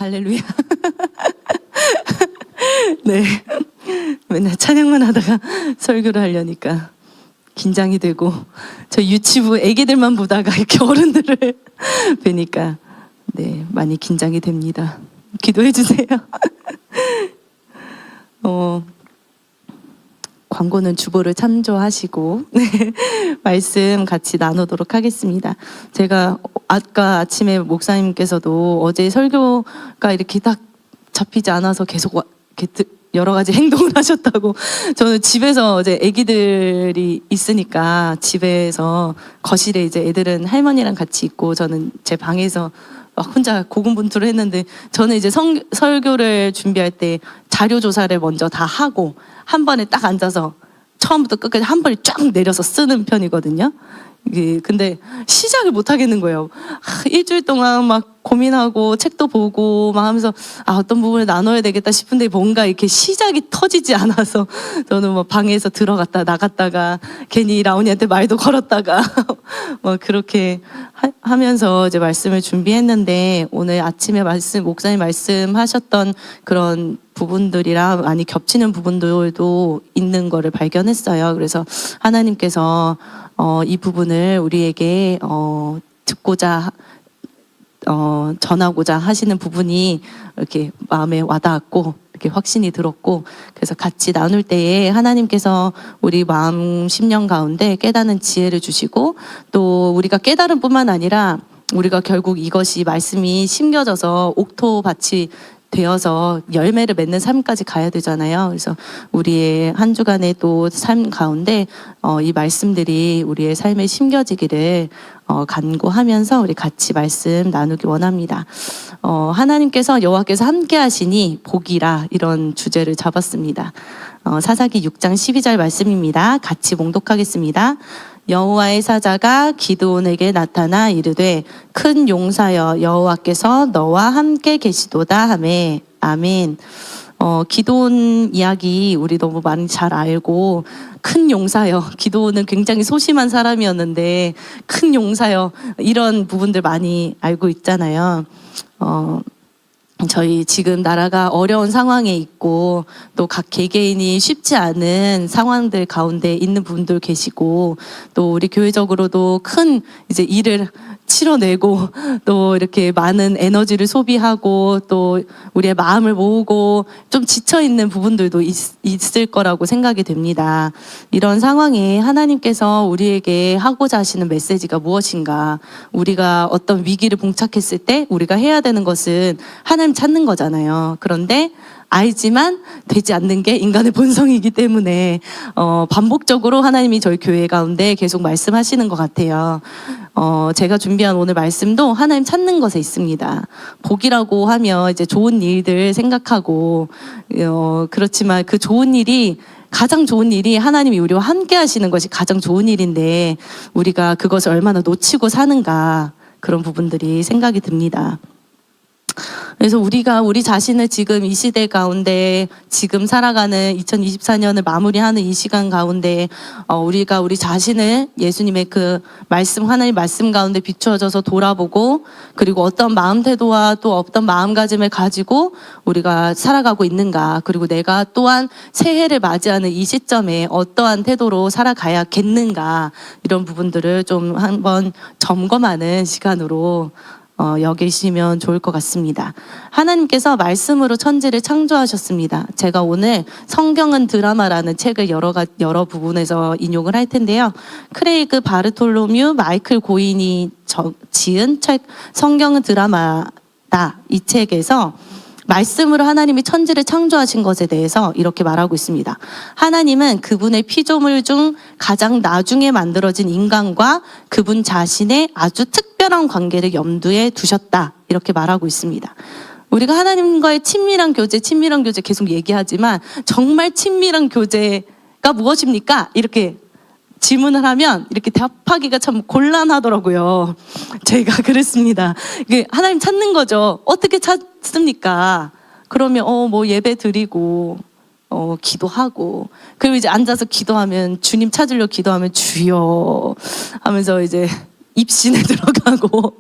할렐루야. 네. 맨날 찬양만 하다가 설교를 하려니까 긴장이 되고, 저 유치부 애기들만 보다가 이렇게 어른들을 뵈니까 네, 많이 긴장이 됩니다. 기도해 주세요. 광고는 주보를 참조하시고 네, 말씀 같이 나누도록 하겠습니다. 제가 아까 아침에 목사님께서도 어제 설교가 이렇게 딱 잡히지 않아서 계속 이렇게 여러 가지 행동을 하셨다고. 저는 집에서 어제 아기들이 있으니까 집에서 거실에 이제 애들은 할머니랑 같이 있고 저는 제 방에서 막 혼자 고군분투를 했는데, 저는 이제 설교를 준비할 때 자료 조사를 먼저 다 하고 한 번에 딱 앉아서 처음부터 끝까지 한 번에 쫙 내려서 쓰는 편이거든요. 근데 시작을 못 하겠는 거예요. 일주일 동안 막 고민하고 책도 보고 막 하면서 어떤 부분을 나눠야 되겠다 싶은데 뭔가 이렇게 시작이 터지지 않아서 저는 뭐 방에서 들어갔다 나갔다가 괜히 라온이한테 말도 걸었다가 뭐 그렇게 하면서 이제 말씀을 준비했는데, 오늘 아침에 목사님 말씀하셨던 그런 부분들이랑 많이 겹치는 부분들도 있는 거를 발견했어요. 그래서 하나님께서 이 부분을 우리에게 듣고자 전하고자 하시는 부분이 이렇게 마음에 와닿았고 이렇게 확신이 들었고, 그래서 같이 나눌 때에 하나님께서 우리 마음 심령 가운데 깨닫는 지혜를 주시고, 또 우리가 깨달음 뿐만 아니라 우리가 결국 이것이 말씀이 심겨져서 옥토밭이 되어서 열매를 맺는 삶까지 가야 되잖아요. 그래서 우리의 한 주간의 또 삶 가운데 이 말씀들이 우리의 삶에 심겨지기를 간구하면서 우리 같이 말씀 나누기 원합니다. 하나님께서 여호와께서 함께 하시니 복이라, 이런 주제를 잡았습니다. 사사기 6장 12절 말씀입니다. 같이 봉독하겠습니다. 여호와의 사자가 기드온에게 나타나 이르되 큰 용사여 여호와께서 너와 함께 계시도다 하매. 아멘. 기드온 이야기 우리 너무 많이 잘 알고, 큰 용사여, 기드온은 굉장히 소심한 사람이었는데 큰 용사여, 이런 부분들 많이 알고 있잖아요. 저희 지금 나라가 어려운 상황에 있고 또 각 개개인이 쉽지 않은 상황들 가운데 있는 분들 계시고, 또 우리 교회적으로도 큰 이제 일을 치러내고 또 이렇게 많은 에너지를 소비하고 또 우리의 마음을 모으고 좀 지쳐있는 부분들도 있을 거라고 생각이 됩니다. 이런 상황에 하나님께서 우리에게 하고자 하시는 메시지가 무엇인가? 우리가 어떤 위기를 봉착했을 때 우리가 해야 되는 것은 하나님 찾는 거잖아요. 그런데 알지만 되지 않는 게 인간의 본성이기 때문에 반복적으로 하나님이 저희 교회 가운데 계속 말씀하시는 것 같아요. 제가 준비한 오늘 말씀도 하나님 찾는 것에 있습니다. 복이라고 하면 이제 좋은 일들 생각하고, 그렇지만 그 좋은 일이, 가장 좋은 일이 하나님이 우리와 함께 하시는 것이 가장 좋은 일인데 우리가 그것을 얼마나 놓치고 사는가, 그런 부분들이 생각이 듭니다. 그래서 우리가 우리 자신을 지금 이 시대 가운데 지금 살아가는 2024년을 마무리하는 이 시간 가운데 우리가 우리 자신을 예수님의 그 말씀, 하나님 말씀 가운데 비추어져서 돌아보고, 그리고 어떤 마음 태도와 또 어떤 마음가짐을 가지고 우리가 살아가고 있는가, 그리고 내가 또한 새해를 맞이하는 이 시점에 어떠한 태도로 살아가야겠는가, 이런 부분들을 좀 한번 점검하는 시간으로 여기시면 좋을 것 같습니다. 하나님께서 말씀으로 천지를 창조하셨습니다. 제가 오늘 성경은 드라마라는 책을 여러 부분에서 인용을 할 텐데요. 크레이그 바르톨로뮤 마이클 고인이 지은 책 성경은 드라마다, 이 책에서 말씀으로 하나님이 천지를 창조하신 것에 대해서 이렇게 말하고 있습니다. 하나님은 그분의 피조물 중 가장 나중에 만들어진 인간과 그분 자신의 아주 특별한 관계를 염두에 두셨다, 이렇게 말하고 있습니다. 우리가 하나님과의 친밀한 교제 계속 얘기하지만 정말 친밀한 교제가 무엇입니까? 이렇게 질문을 하면 이렇게 답하기가 참 곤란하더라고요. 제가 그랬습니다. 하나님 찾는 거죠. 어떻게 찾습니까? 그러면 뭐 예배 드리고 기도하고, 그리고 이제 앉아서 기도하면, 주님 찾으려 기도하면 주여 하면서 이제 입신에 들어가고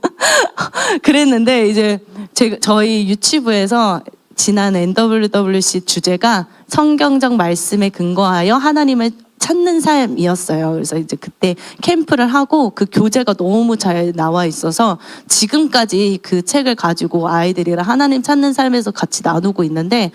그랬는데 이제 저희 유치부에서 지난 NWWC 주제가 성경적 말씀에 근거하여 하나님을 찾는 삶이었어요. 그래서 이제 그때 캠프를 하고 그 교재가 너무 잘 나와 있어서 지금까지 그 책을 가지고 아이들이랑 하나님 찾는 삶에서 같이 나누고 있는데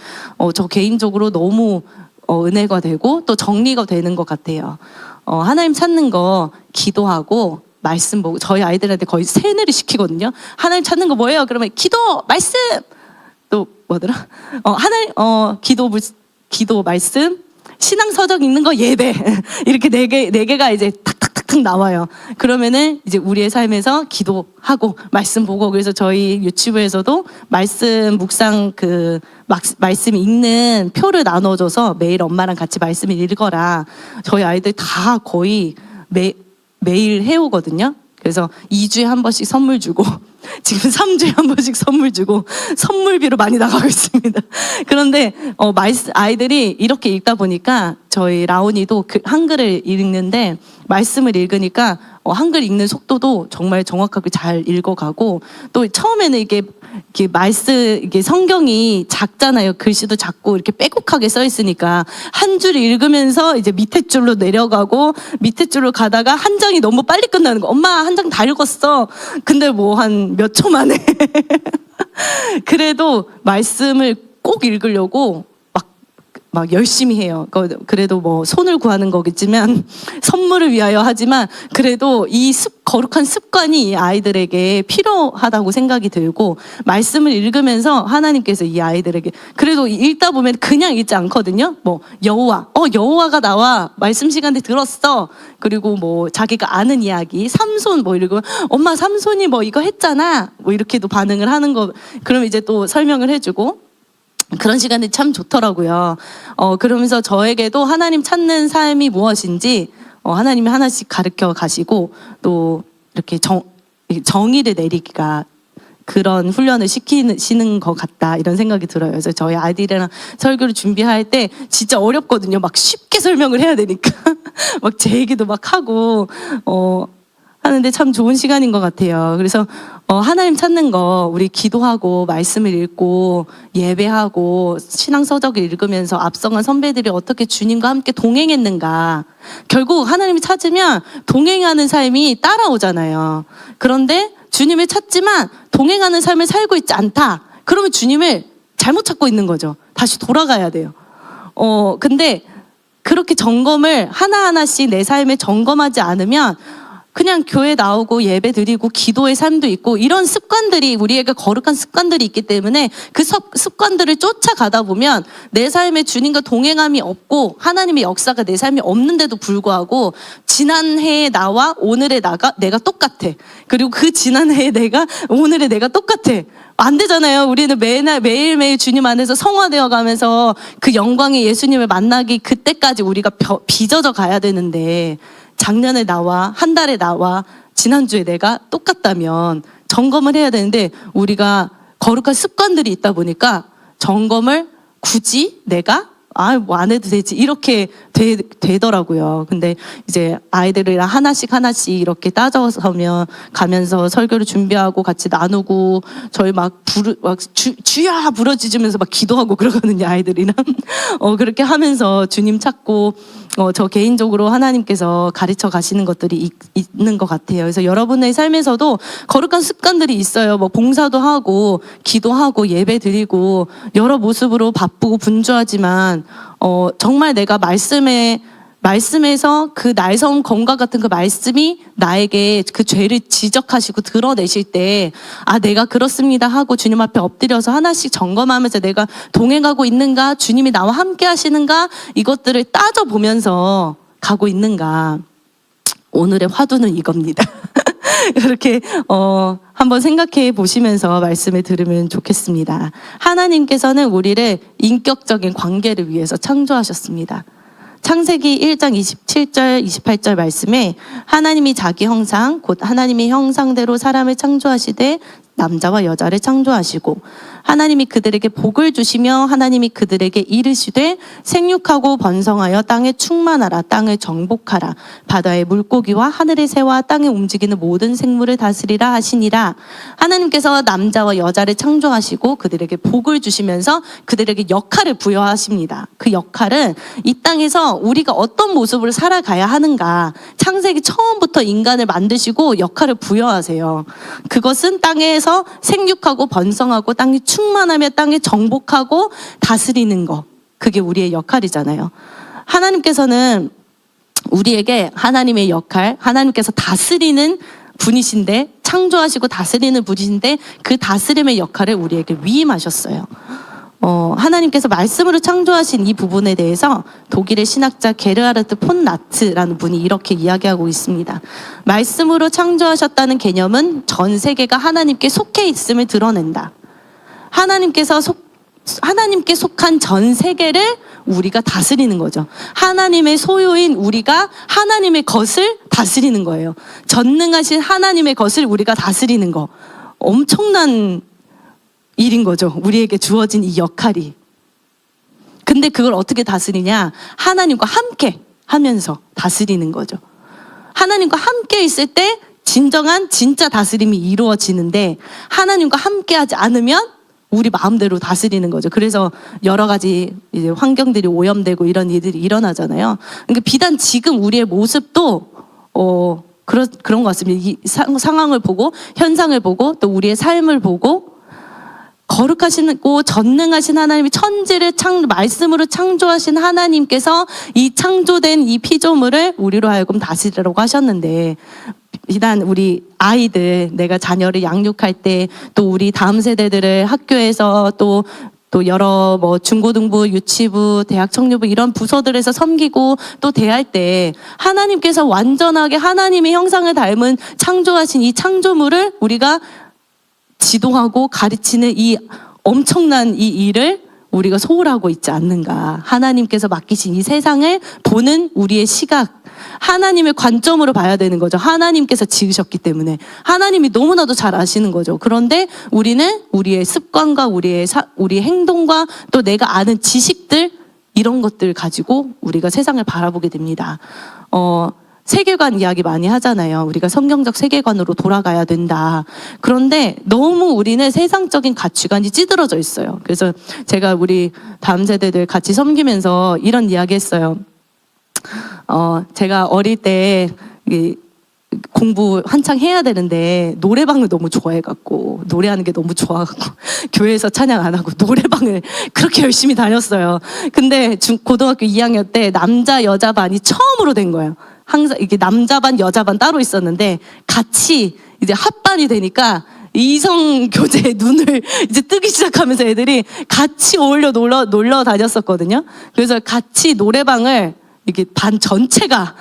저 개인적으로 너무 은혜가 되고 또 정리가 되는 것 같아요. 하나님 찾는 거 기도하고 말씀 보고 저희 아이들한테 거의 세뇌를 시키거든요. 하나님 찾는 거 뭐예요? 그러면 기도, 말씀, 또 뭐더라? 하나님 기도, 말씀, 신앙 서적 읽는 거 예배 이렇게 네 개가 이제 탁탁탁탁 나와요. 그러면은 이제 우리의 삶에서 기도하고 말씀 보고 그래서 저희 유치부에서도 말씀 묵상 말씀 읽는 표를 나눠줘서 매일 엄마랑 같이 말씀을 읽어라. 저희 아이들 다 거의 매일 해오거든요. 그래서 2주에 한 번씩 선물 주고 지금 3주에 한 번씩 선물 주고 선물비로 많이 나가고 있습니다. 그런데 아이들이 이렇게 읽다 보니까 저희 라온이도 한글을 읽는데 말씀을 읽으니까 한글 읽는 속도도 정말 정확하게 잘 읽어가고 또 처음에는 이게 성경이 작잖아요. 글씨도 작고 이렇게 빼곡하게 써 있으니까 한 줄 읽으면서 이제 밑에 줄로 내려가고 밑에 줄로 가다가 한 장이 너무 빨리 끝나는 거. 엄마 한 장 다 읽었어. 근데 뭐 한 몇 초 만에 그래도 말씀을 꼭 읽으려고 막 열심히 해요. 그래도 뭐 손을 구하는 거겠지만 선물을 위하여 하지만 그래도 이 거룩한 습관이 이 아이들에게 필요하다고 생각이 들고 말씀을 읽으면서 하나님께서 이 아이들에게 그래도 읽다 보면 그냥 읽지 않거든요. 뭐 여호와가 나와 말씀 시간에 들었어. 그리고 뭐 자기가 아는 이야기 삼손 뭐 이러고 엄마 삼손이 뭐 이거 했잖아. 뭐 이렇게도 반응을 하는 거. 그럼 이제 또 설명을 해주고. 그런 시간이 참 좋더라고요. 그러면서 저에게도 하나님 찾는 삶이 무엇인지 하나님이 하나씩 가르쳐 가시고 또 이렇게 정의를 내리기가 그런 훈련을 시키시는 것 같다 이런 생각이 들어요. 그래서 저희 아이들이랑 설교를 준비할 때 진짜 어렵거든요. 막 쉽게 설명을 해야 되니까 막 제 얘기도 막 하고 하는데 참 좋은 시간인 것 같아요. 그래서 하나님 찾는 거 우리 기도하고 말씀을 읽고 예배하고 신앙서적을 읽으면서 앞서간 선배들이 어떻게 주님과 함께 동행했는가. 결국 하나님이 찾으면 동행하는 삶이 따라오잖아요. 그런데 주님을 찾지만 동행하는 삶을 살고 있지 않다. 그러면 주님을 잘못 찾고 있는 거죠. 다시 돌아가야 돼요. 근데 그렇게 점검을 하나하나씩 내 삶에 점검하지 않으면 그냥 교회 나오고 예배 드리고 기도의 삶도 있고 이런 습관들이 우리에게 거룩한 습관들이 있기 때문에 그 습관들을 쫓아가다 보면 내 삶에 주님과 동행함이 없고 하나님의 역사가 내 삶에 없는데도 불구하고 지난해의 나와 오늘의 내가 똑같아. 그리고 그 지난해의 내가 오늘의 내가 똑같아. 안 되잖아요. 우리는 매일매일 주님 안에서 성화되어 가면서 그 영광의 예수님을 만나기 그때까지 우리가 빚어져 가야 되는데 작년에 나와 한 달에 나와 지난주에 내가 똑같다면 점검을 해야 되는데 우리가 거룩한 습관들이 있다 보니까 점검을 굳이 내가 뭐 안 해도 되지 이렇게 되더라고요. 근데 이제 아이들이랑 하나씩 이렇게 따져서면 가면서 설교를 준비하고 같이 나누고 저희 주야 부르짖으면서 막 기도하고 그러거든요. 아이들이랑 그렇게 하면서 주님 찾고 저 개인적으로 하나님께서 가르쳐 가시는 것들이 있는 것 같아요. 그래서 여러분의 삶에서도 거룩한 습관들이 있어요. 뭐 봉사도 하고 기도하고 예배 드리고 여러 모습으로 바쁘고 분주하지만 정말 내가 말씀에서 그 날성 검과 같은 그 말씀이 나에게 그 죄를 지적하시고 드러내실 때 내가 그렇습니다 하고 주님 앞에 엎드려서 하나씩 점검하면서 내가 동행하고 있는가 주님이 나와 함께 하시는가 이것들을 따져보면서 가고 있는가. 오늘의 화두는 이겁니다. 그렇게 한번 생각해 보시면서 말씀을 들으면 좋겠습니다. 하나님께서는 우리를 인격적인 관계를 위해서 창조하셨습니다. 창세기 1장 27절 28절 말씀에 하나님이 자기 형상 곧 하나님의 형상대로 사람을 창조하시되 남자와 여자를 창조하시고 하나님이 그들에게 복을 주시며 하나님이 그들에게 이르시되 생육하고 번성하여 땅에 충만하라. 땅을 정복하라. 바다의 물고기와 하늘의 새와 땅에 움직이는 모든 생물을 다스리라 하시니라. 하나님께서 남자와 여자를 창조하시고 그들에게 복을 주시면서 그들에게 역할을 부여하십니다. 그 역할은 이 땅에서 우리가 어떤 모습으로 살아가야 하는가, 창세기 처음부터 인간을 만드시고 역할을 부여하세요. 그것은 땅에서 생육하고 번성하고 땅이 충만하며 땅에 정복하고 다스리는 것, 그게 우리의 역할이잖아요. 하나님께서는 우리에게 하나님의 역할, 하나님께서 다스리는 분이신데, 창조하시고 다스리는 분이신데 그 다스림의 역할을 우리에게 위임하셨어요. 하나님께서 말씀으로 창조하신 이 부분에 대해서 독일의 신학자 게르하르트 폰 나트라는 분이 이렇게 이야기하고 있습니다. 말씀으로 창조하셨다는 개념은 전 세계가 하나님께 속해 있음을 드러낸다. 하나님께 속한 전 세계를 우리가 다스리는 거죠. 하나님의 소유인 우리가 하나님의 것을 다스리는 거예요. 전능하신 하나님의 것을 우리가 다스리는 거. 엄청난 일인 거죠. 우리에게 주어진 이 역할이. 근데 그걸 어떻게 다스리냐? 하나님과 함께 하면서 다스리는 거죠. 하나님과 함께 있을 때 진정한 진짜 다스림이 이루어지는데, 하나님과 함께 하지 않으면 우리 마음대로 다스리는 거죠. 그래서 여러 가지 이제 환경들이 오염되고 이런 일들이 일어나잖아요. 그러니까 비단 지금 우리의 모습도 그런 것 같습니다. 이 상황을 보고, 현상을 보고, 또 우리의 삶을 보고, 거룩하시고 전능하신 하나님이 천지를 말씀으로 창조하신 하나님께서 이 창조된 이 피조물을 우리로 하여금 다스리라고 하셨는데, 비단 우리 아이들, 내가 자녀를 양육할 때, 또 우리 다음 세대들을 학교에서 또 여러 중고등부, 유치부, 대학 청년부 이런 부서들에서 섬기고 또 대할 때, 하나님께서 완전하게 하나님의 형상을 닮은 창조하신 이 창조물을 우리가 지도하고 가르치는 이 엄청난 이 일을 우리가 소홀하고 있지 않는가. 하나님께서 맡기신 이 세상을 보는 우리의 시각, 하나님의 관점으로 봐야 되는 거죠. 하나님께서 지으셨기 때문에 하나님이 너무나도 잘 아시는 거죠. 그런데 우리는 우리의 습관과 우리의 행동과 또 내가 아는 지식들, 이런 것들 가지고 우리가 세상을 바라보게 됩니다. 세계관 이야기 많이 하잖아요. 우리가 성경적 세계관으로 돌아가야 된다. 그런데 너무 우리는 세상적인 가치관이 찌들어져 있어요. 그래서 제가 우리 다음 세대들 같이 섬기면서 이런 이야기 했어요. 제가 어릴 때 공부 한창 해야 되는데 노래방을 너무 좋아해갖고, 노래하는 게 너무 좋아갖고 교회에서 찬양 안 하고 노래방을 그렇게 열심히 다녔어요. 근데 고등학교 2학년 때 남자 여자 반이 처음으로 된 거예요. 항상 이게 남자 반 여자 반 따로 있었는데 같이 이제 합반이 되니까 이성 교제의 눈을 이제 뜨기 시작하면서 애들이 같이 어울려 놀러 다녔었거든요. 그래서 같이 노래방을 이게 반 전체가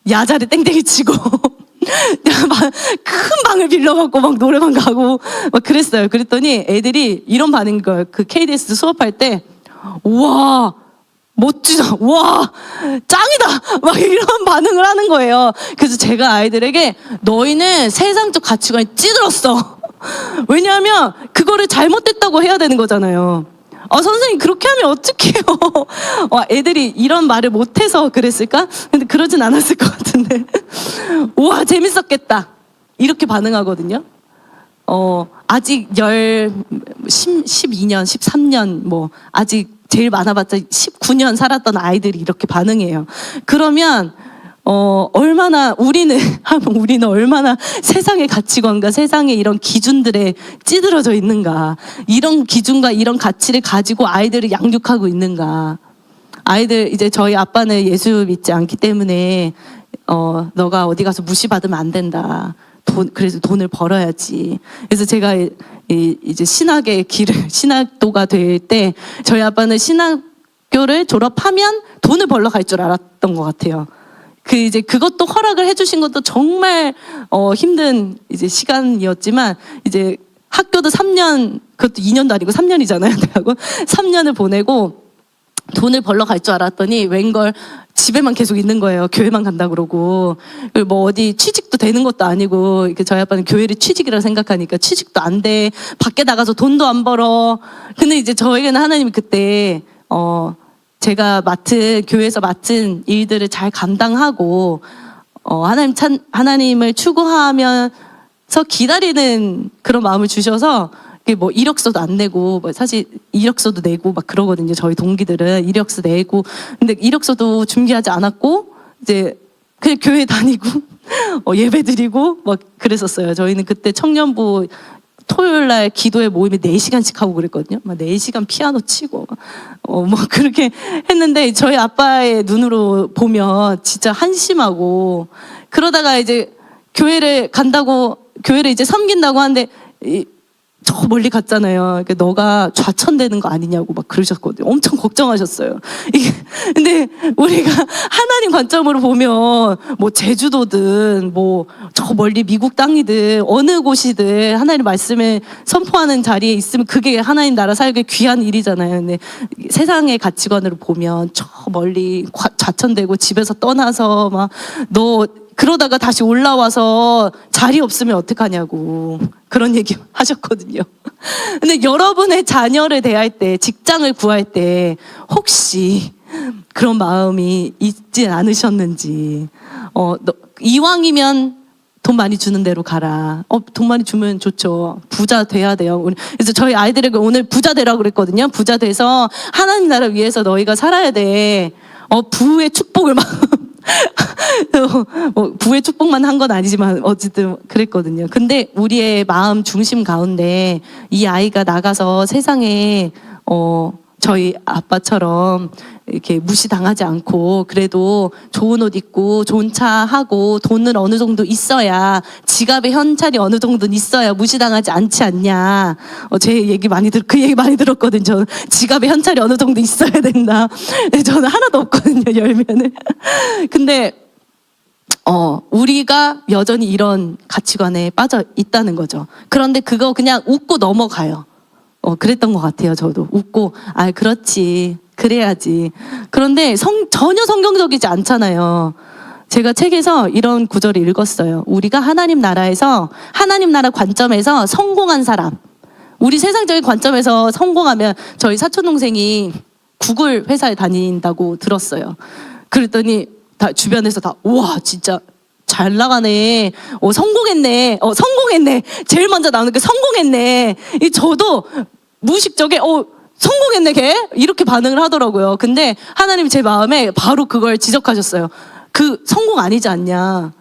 야자를 땡땡이 치고 큰 방을 빌려갖고 막 노래방 가고 막 그랬어요. 그랬더니 애들이 이런 반응인 거예요. 그 KDS 수업할 때, 우와 멋지다, 와 짱이다, 막 이런 반응을 하는 거예요. 그래서 제가 아이들에게 너희는 세상적 가치관이 찌들었어. 왜냐하면 그거를 잘못됐다고 해야 되는 거잖아요. 선생님 그렇게 하면 어떡해요. 애들이 이런 말을 못해서 그랬을까? 근데 그러진 않았을 것 같은데 우와 재밌었겠다 이렇게 반응하거든요. 아직 12년 13년 아직 제일 많아봤자 19년 살았던 아이들이 이렇게 반응해요. 그러면 우리는 얼마나 세상의 가치관과 세상의 이런 기준들에 찌들어져 있는가. 이런 기준과 이런 가치를 가지고 아이들을 양육하고 있는가. 아이들, 이제 저희 아빠는 예수 믿지 않기 때문에, 너가 어디 가서 무시받으면 안 된다. 그래서 돈을 벌어야지. 그래서 제가 이제 신학도가 될 때, 저희 아빠는 신학교를 졸업하면 돈을 벌러 갈 줄 알았던 것 같아요. 이제 그것도 허락을 해주신 것도 정말 힘든 이제 시간이었지만, 이제 학교도 3년, 그것도 2년도 아니고 3년이잖아요. 대학원 3년을 보내고 돈을 벌러 갈 줄 알았더니 웬걸 집에만 계속 있는 거예요. 교회만 간다 그러고. 그리고 뭐 어디 취직도 되는 것도 아니고, 저희 아빠는 교회를 취직이라 생각하니까 취직도 안 돼. 밖에 나가서 돈도 안 벌어. 근데 이제 저에게는 하나님이 그때 제가 교회에서 맡은 일들을 잘 감당하고 하나님을 추구하면서 기다리는 그런 마음을 주셔서, 뭐 이력서도 안 내고, 사실 이력서도 내고 막 그러거든요. 저희 동기들은 이력서 내고, 근데 이력서도 준비하지 않았고 이제 그냥 교회 다니고 예배 드리고 막 그랬었어요. 저희는 그때 청년부 토요일 날 기도회 모임에 4시간씩 하고 그랬거든요. 막 4시간 피아노 치고 뭐 그렇게 했는데, 저희 아빠의 눈으로 보면 진짜 한심하고, 그러다가 이제 교회를 이제 섬긴다고 하는데 저 멀리 갔잖아요. 그러니까 너가 좌천되는 거 아니냐고 막 그러셨거든요. 엄청 걱정하셨어요. 근데 우리가 하나님 관점으로 보면 뭐 제주도든 뭐 저 멀리 미국 땅이든 어느 곳이든 하나님 말씀을 선포하는 자리에 있으면 그게 하나님 나라 살기 귀한 일이잖아요. 근데 세상의 가치관으로 보면 저 멀리 좌천되고 집에서 떠나서 막 너 그러다가 다시 올라와서 자리 없으면 어떡하냐고 그런 얘기 하셨거든요. 근데 여러분의 자녀를 대할 때, 직장을 구할 때 혹시 그런 마음이 있지 않으셨는지. 이왕이면 돈 많이 주는 대로 가라. 돈 많이 주면 좋죠. 부자 돼야 돼요. 그래서 저희 아이들에게 오늘 부자 되라고 그랬거든요. 부자 돼서 하나님 나라 위해서 너희가 살아야 돼. 부의 축복을 막 부의 축복만 한 건 아니지만 어쨌든 그랬거든요. 근데 우리의 마음 중심 가운데 이 아이가 나가서 세상에 저희 아빠처럼 이렇게 무시당하지 않고, 그래도 좋은 옷 입고 좋은 차 하고 돈은 어느 정도 있어야, 지갑에 현찰이 어느 정도는 있어야 무시당하지 않지 않냐. 제 얘기 그 얘기 많이 들었거든요. 저는 지갑에 현찰이 어느 정도 있어야 된다. 저는 하나도 없거든요, 열면은. 근데 우리가 여전히 이런 가치관에 빠져 있다는 거죠. 그런데 그거 그냥 웃고 넘어가요. 그랬던 것 같아요. 저도 웃고, 그렇지, 그래야지. 그런데 전혀 성경적이지 않잖아요. 제가 책에서 이런 구절을 읽었어요. 우리가 하나님 나라에서, 하나님 나라 관점에서 성공한 사람, 우리 세상적인 관점에서 성공하면, 저희 사촌 동생이 구글 회사에 다닌다고 들었어요. 그랬더니 주변에서 우와 진짜 잘 나가네. 성공했네. 성공했네. 제일 먼저 나오는 게 성공했네. 저도 무의식적에 성공했네 걔 이렇게 반응을 하더라고요. 근데 하나님이 제 마음에 바로 그걸 지적하셨어요. 그 성공 아니지 않냐.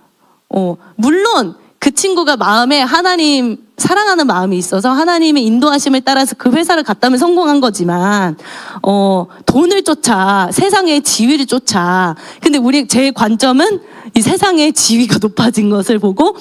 물론 그 친구가 마음에 하나님 사랑하는 마음이 있어서 하나님의 인도하심을 따라서 그 회사를 갔다면 성공한 거지만, 돈을 쫓아, 세상의 지위를 쫓아. 근데 제 관점은 이 세상의 지위가 높아진 것을 보고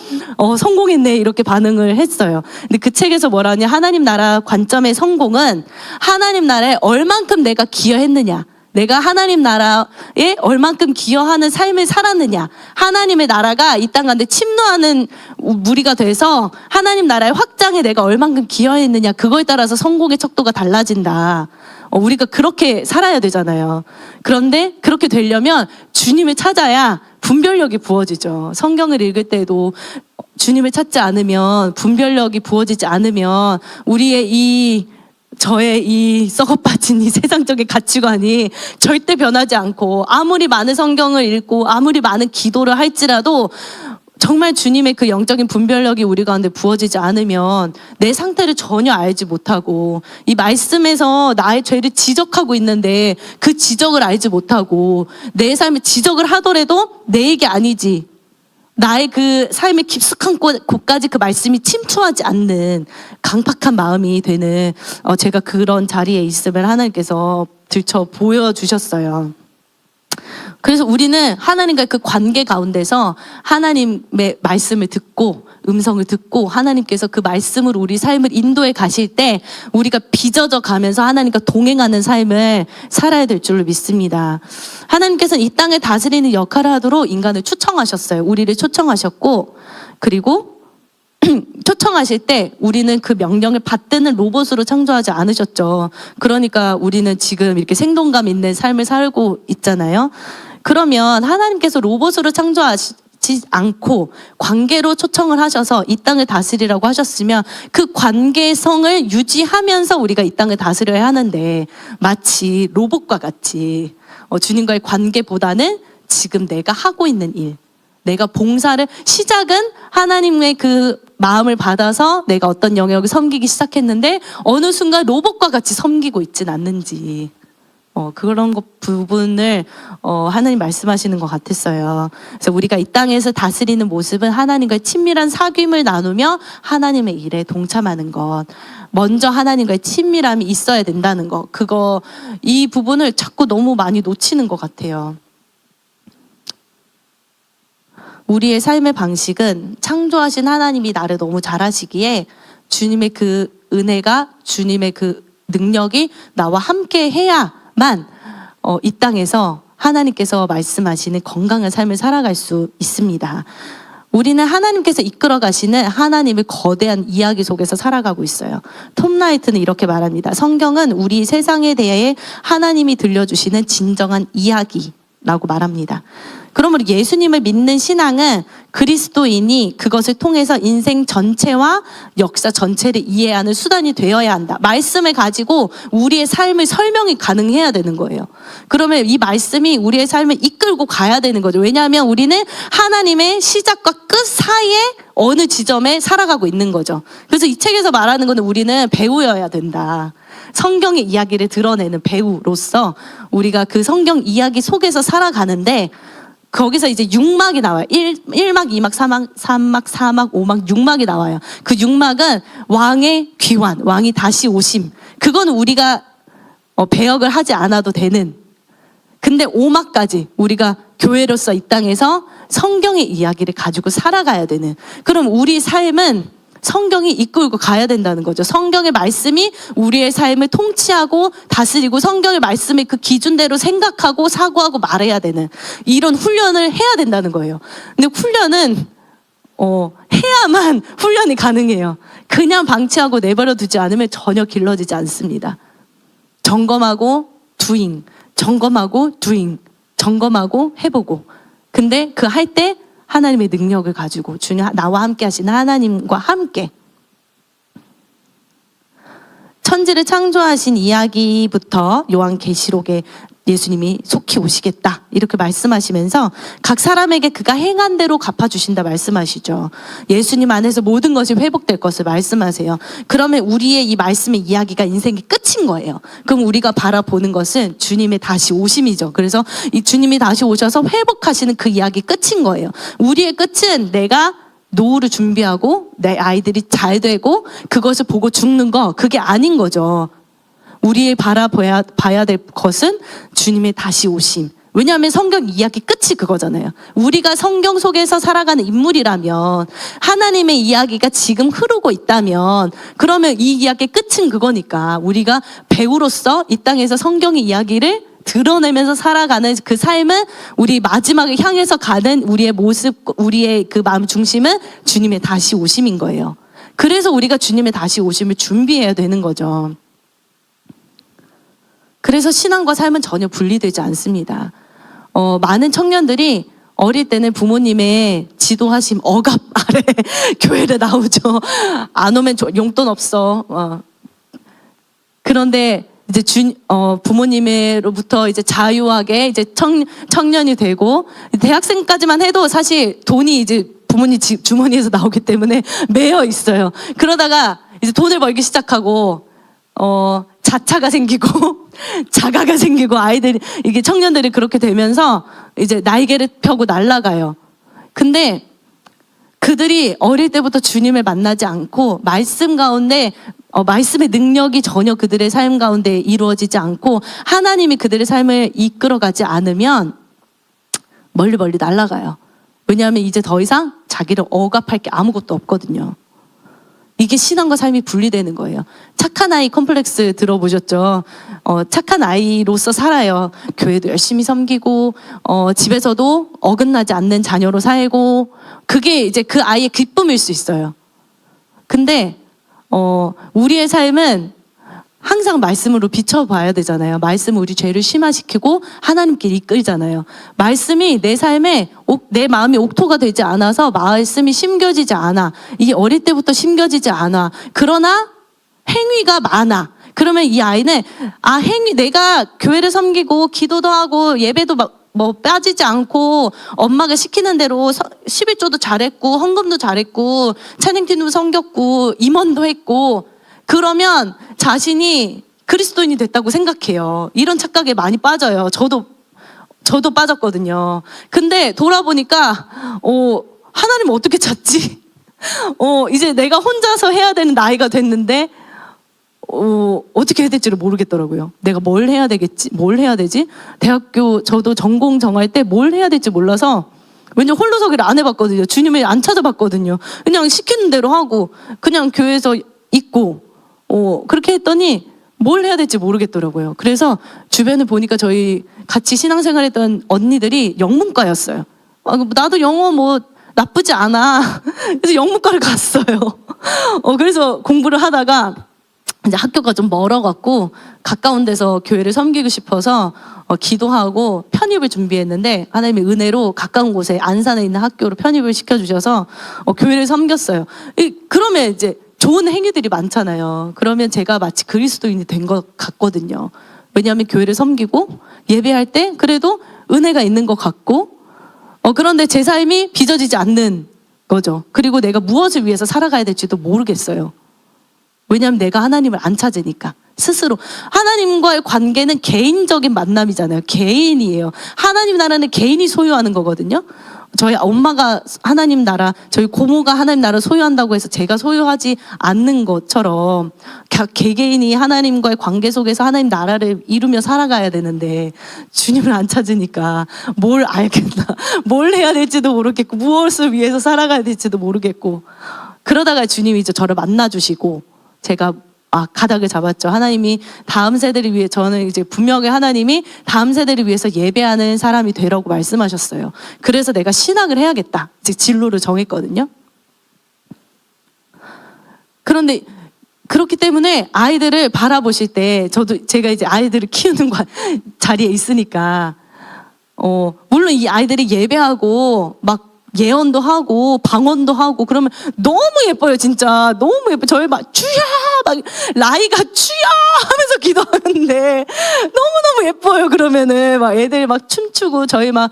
성공했네 이렇게 반응을 했어요. 근데 그 책에서 뭐라냐, 하나님 나라 관점의 성공은 하나님 나라에 얼만큼 내가 기여했느냐, 내가 하나님 나라에 얼만큼 기여하는 삶을 살았느냐, 하나님의 나라가 이 땅 가운데 침노하는 무리가 돼서 하나님 나라의 확장에 내가 얼만큼 기여했느냐, 그거에 따라서 성공의 척도가 달라진다. 우리가 그렇게 살아야 되잖아요. 그런데 그렇게 되려면 주님을 찾아야 분별력이 부어지죠. 성경을 읽을 때도 주님을 찾지 않으면, 분별력이 부어지지 않으면 저의 이 썩어빠진 이 세상적인 가치관이 절대 변하지 않고, 아무리 많은 성경을 읽고 아무리 많은 기도를 할지라도 정말 주님의 그 영적인 분별력이 우리 가운데 부어지지 않으면 내 상태를 전혀 알지 못하고, 이 말씀에서 나의 죄를 지적하고 있는데 그 지적을 알지 못하고, 내 삶에 지적을 하더라도 내게 아니지, 나의 그 삶의 깊숙한 곳까지 그 말씀이 침투하지 않는 강팍한 마음이 되는, 제가 그런 자리에 있음을 하나님께서 들춰 보여주셨어요. 그래서 우리는 하나님과의 그 관계 가운데서 하나님의 말씀을 듣고, 음성을 듣고, 하나님께서 그 말씀으로 우리 삶을 인도해 가실 때 우리가 빚어져 가면서 하나님과 동행하는 삶을 살아야 될 줄로 믿습니다. 하나님께서는 이 땅을 다스리는 역할을 하도록 인간을 초청하셨어요. 우리를 초청하셨고, 그리고 초청하실 때 우리는 그 명령을 받드는 로봇으로 창조하지 않으셨죠. 그러니까 우리는 지금 이렇게 생동감 있는 삶을 살고 있잖아요. 그러면 하나님께서 로봇으로 창조하지 않고 관계로 초청을 하셔서 이 땅을 다스리라고 하셨으면 그 관계성을 유지하면서 우리가 이 땅을 다스려야 하는데 마치 로봇과 같이 주님과의 관계보다는 지금 내가 하고 있는 일, 내가 봉사를 시작은 하나님의 그 마음을 받아서 내가 어떤 영역을 섬기기 시작했는데 어느 순간 로봇과 같이 섬기고 있진 않는지 그런 것 부분을 하나님 말씀하시는 것 같았어요. 그래서 우리가 이 땅에서 다스리는 모습은 하나님과의 친밀한 사귐을 나누며 하나님의 일에 동참하는 것. 먼저 하나님과의 친밀함이 있어야 된다는 것. 이 부분을 자꾸 너무 많이 놓치는 것 같아요. 우리의 삶의 방식은 창조하신 하나님이 나를 너무 잘하시기에 주님의 그 은혜가, 주님의 그 능력이 나와 함께 해야만 이 땅에서 하나님께서 말씀하시는 건강한 삶을 살아갈 수 있습니다. 우리는 하나님께서 이끌어 가시는 하나님의 거대한 이야기 속에서 살아가고 있어요. 톰 라이트는 이렇게 말합니다. 성경은 우리 세상에 대해 하나님이 들려주시는 진정한 이야기라고 말합니다. 그러므로 예수님을 믿는 신앙은 그리스도인이 그것을 통해서 인생 전체와 역사 전체를 이해하는 수단이 되어야 한다. 말씀을 가지고 우리의 삶을 설명이 가능해야 되는 거예요. 그러면 이 말씀이 우리의 삶을 이끌고 가야 되는 거죠. 왜냐하면 우리는 하나님의 시작과 끝 사이에 어느 지점에 살아가고 있는 거죠. 그래서 이 책에서 말하는 거는 우리는 배우여야 된다. 성경의 이야기를 드러내는 배우로서 우리가 그 성경 이야기 속에서 살아가는데 거기서 이제 6막이 나와요. 1막, 2막, 3막, 3막, 4막, 5막, 6막이 나와요. 그 6막은 왕의 귀환, 왕이 다시 오심. 그거는 우리가 배역을 하지 않아도 되는. 근데 5막까지 우리가 교회로서 이 땅에서 성경의 이야기를 가지고 살아가야 되는. 그럼 우리 삶은 성경이 이끌고 가야 된다는 거죠. 성경의 말씀이 우리의 삶을 통치하고 다스리고 성경의 말씀의 그 기준대로 생각하고 사고하고 말해야 되는 이런 훈련을 해야 된다는 거예요. 근데 훈련은 해야만 훈련이 가능해요. 그냥 방치하고 내버려 두지 않으면 전혀 길러지지 않습니다. 점검하고 doing, 점검하고 doing, 점검하고 해보고. 근데 그 할 때 하나님의 능력을 가지고 주님 나와 함께 하시는 하나님과 함께 천지를 창조하신 이야기부터 요한계시록에 예수님이 속히 오시겠다 이렇게 말씀하시면서 각 사람에게 그가 행한 대로 갚아주신다 말씀하시죠. 예수님 안에서 모든 것이 회복될 것을 말씀하세요. 그러면 우리의 이 말씀의 이야기가 인생의 끝인 거예요. 그럼 우리가 바라보는 것은 주님의 다시 오심이죠. 그래서 이 주님이 다시 오셔서 회복하시는 그 이야기 끝인 거예요. 우리의 끝은 내가 노후를 준비하고 내 아이들이 잘 되고 그것을 보고 죽는 거 그게 아닌 거죠. 우리의 봐야 될 것은 주님의 다시 오심. 왜냐하면 성경 이야기 끝이 그거잖아요. 우리가 성경 속에서 살아가는 인물이라면 하나님의 이야기가 지금 흐르고 있다면 그러면 이 이야기의 끝은 그거니까 우리가 배우로서 이 땅에서 성경의 이야기를 드러내면서 살아가는 그 삶은 우리 마지막을 향해서 가는 우리의 모습, 우리의 그 마음 중심은 주님의 다시 오심인 거예요. 그래서 우리가 주님의 다시 오심을 준비해야 되는 거죠. 그래서 신앙과 삶은 전혀 분리되지 않습니다. 많은 청년들이 어릴 때는 부모님의 지도하심 억압 아래 교회를 나오죠. 안 오면 용돈 없어. 그런데 이제 부모님으로부터 이제 자유하게 이제 청년이 되고 대학생까지만 해도 사실 돈이 이제 부모님 주머니에서 나오기 때문에 매여 있어요. 그러다가 이제 돈을 벌기 시작하고 자차가 생기고 자가가 생기고 아이들이 이게 청년들이 그렇게 되면서 이제 날개를 펴고 날아가요. 근데 그들이 어릴 때부터 주님을 만나지 않고 말씀 가운데 말씀의 능력이 전혀 그들의 삶 가운데 이루어지지 않고 하나님이 그들의 삶을 이끌어가지 않으면 멀리 날아가요. 왜냐하면 이제 더 이상 자기를 억압할 게 아무것도 없거든요. 이게 신앙과 삶이 분리되는 거예요. 착한 아이 컴플렉스 들어보셨죠? 착한 아이로서 살아요. 교회도 열심히 섬기고 집에서도 어긋나지 않는 자녀로 살고 그게 이제 그 아이의 기쁨일 수 있어요. 근데 우리의 삶은 항상 말씀으로 비춰봐야 되잖아요. 말씀은 우리 죄를 심화시키고 하나님께 이끌잖아요. 말씀이 내 삶에 내 마음이 옥토가 되지 않아서 말씀이 심겨지지 않아. 이게 어릴 때부터 심겨지지 않아. 그러나 행위가 많아. 그러면 이 아이는 내가 교회를 섬기고 기도도 하고 예배도 뭐 빠지지 않고 엄마가 시키는 대로 11조도 잘했고 헌금도 잘했고 찬양팀도 섬겼고 임원도 했고 그러면 자신이 그리스도인이 됐다고 생각해요. 이런 착각에 많이 빠져요. 저도 빠졌거든요. 근데 돌아보니까 하나님 어떻게 찾지? 이제 내가 혼자서 해야 되는 나이가 됐는데 어떻게 해야 될지를 모르겠더라고요. 내가 뭘 해야 되지? 대학교 저도 전공 정할 때 뭘 해야 될지 몰라서 왜냐면 홀로서기를 안 해봤거든요. 주님을 안 찾아봤거든요. 그냥 시키는 대로 하고 그냥 교회에서 있고 그렇게 했더니 뭘 해야 될지 모르겠더라고요. 그래서 주변을 보니까 저희 같이 신앙생활했던 언니들이 영문과였어요. 나도 영어 뭐 나쁘지 않아. 그래서 영문과를 갔어요. 그래서 공부를 하다가 이제 학교가 좀 멀어갖고 가까운 데서 교회를 섬기고 싶어서 기도하고 편입을 준비했는데 하나님의 은혜로 가까운 곳에 안산에 있는 학교로 편입을 시켜주셔서 교회를 섬겼어요. 그러면 이제 좋은 행위들이 많잖아요. 그러면 제가 마치 그리스도인이 된 것 같거든요. 왜냐하면 교회를 섬기고 예배할 때 그래도 은혜가 있는 것 같고 그런데 제 삶이 빚어지지 않는 거죠. 그리고 내가 무엇을 위해서 살아가야 될지도 모르겠어요. 왜냐하면 내가 하나님을 안 찾으니까 스스로. 하나님과의 관계는 개인적인 만남이잖아요. 개인이에요. 하나님 나라는 개인이 소유하는 거거든요. 저희 엄마가 하나님 나라, 저희 고모가 하나님 나라 소유한다고 해서 제가 소유하지 않는 것처럼 개개인이 하나님과의 관계 속에서 하나님 나라를 이루며 살아가야 되는데 주님을 안 찾으니까 뭘 알겠나, 뭘 해야 될지도 모르겠고 무엇을 위해서 살아가야 될지도 모르겠고 그러다가 주님이 이제 저를 만나주시고 제가 가닥을 잡았죠. 하나님이 다음 세대를 위해, 저는 이제 분명히 하나님이 다음 세대를 위해서 예배하는 사람이 되라고 말씀하셨어요. 그래서 내가 신학을 해야겠다. 즉 진로를 정했거든요. 그런데 그렇기 때문에 아이들을 바라보실 때 제가 이제 아이들을 키우는 자리에 있으니까 물론 이 아이들이 예배하고 막 예언도 하고 방언도 하고 그러면 너무 예뻐요. 진짜 너무 예뻐요. 저희 막 주야 막 라이가 주야 하면서 기도하는데 너무너무 예뻐요. 그러면은 막 애들 막 춤추고 저희 막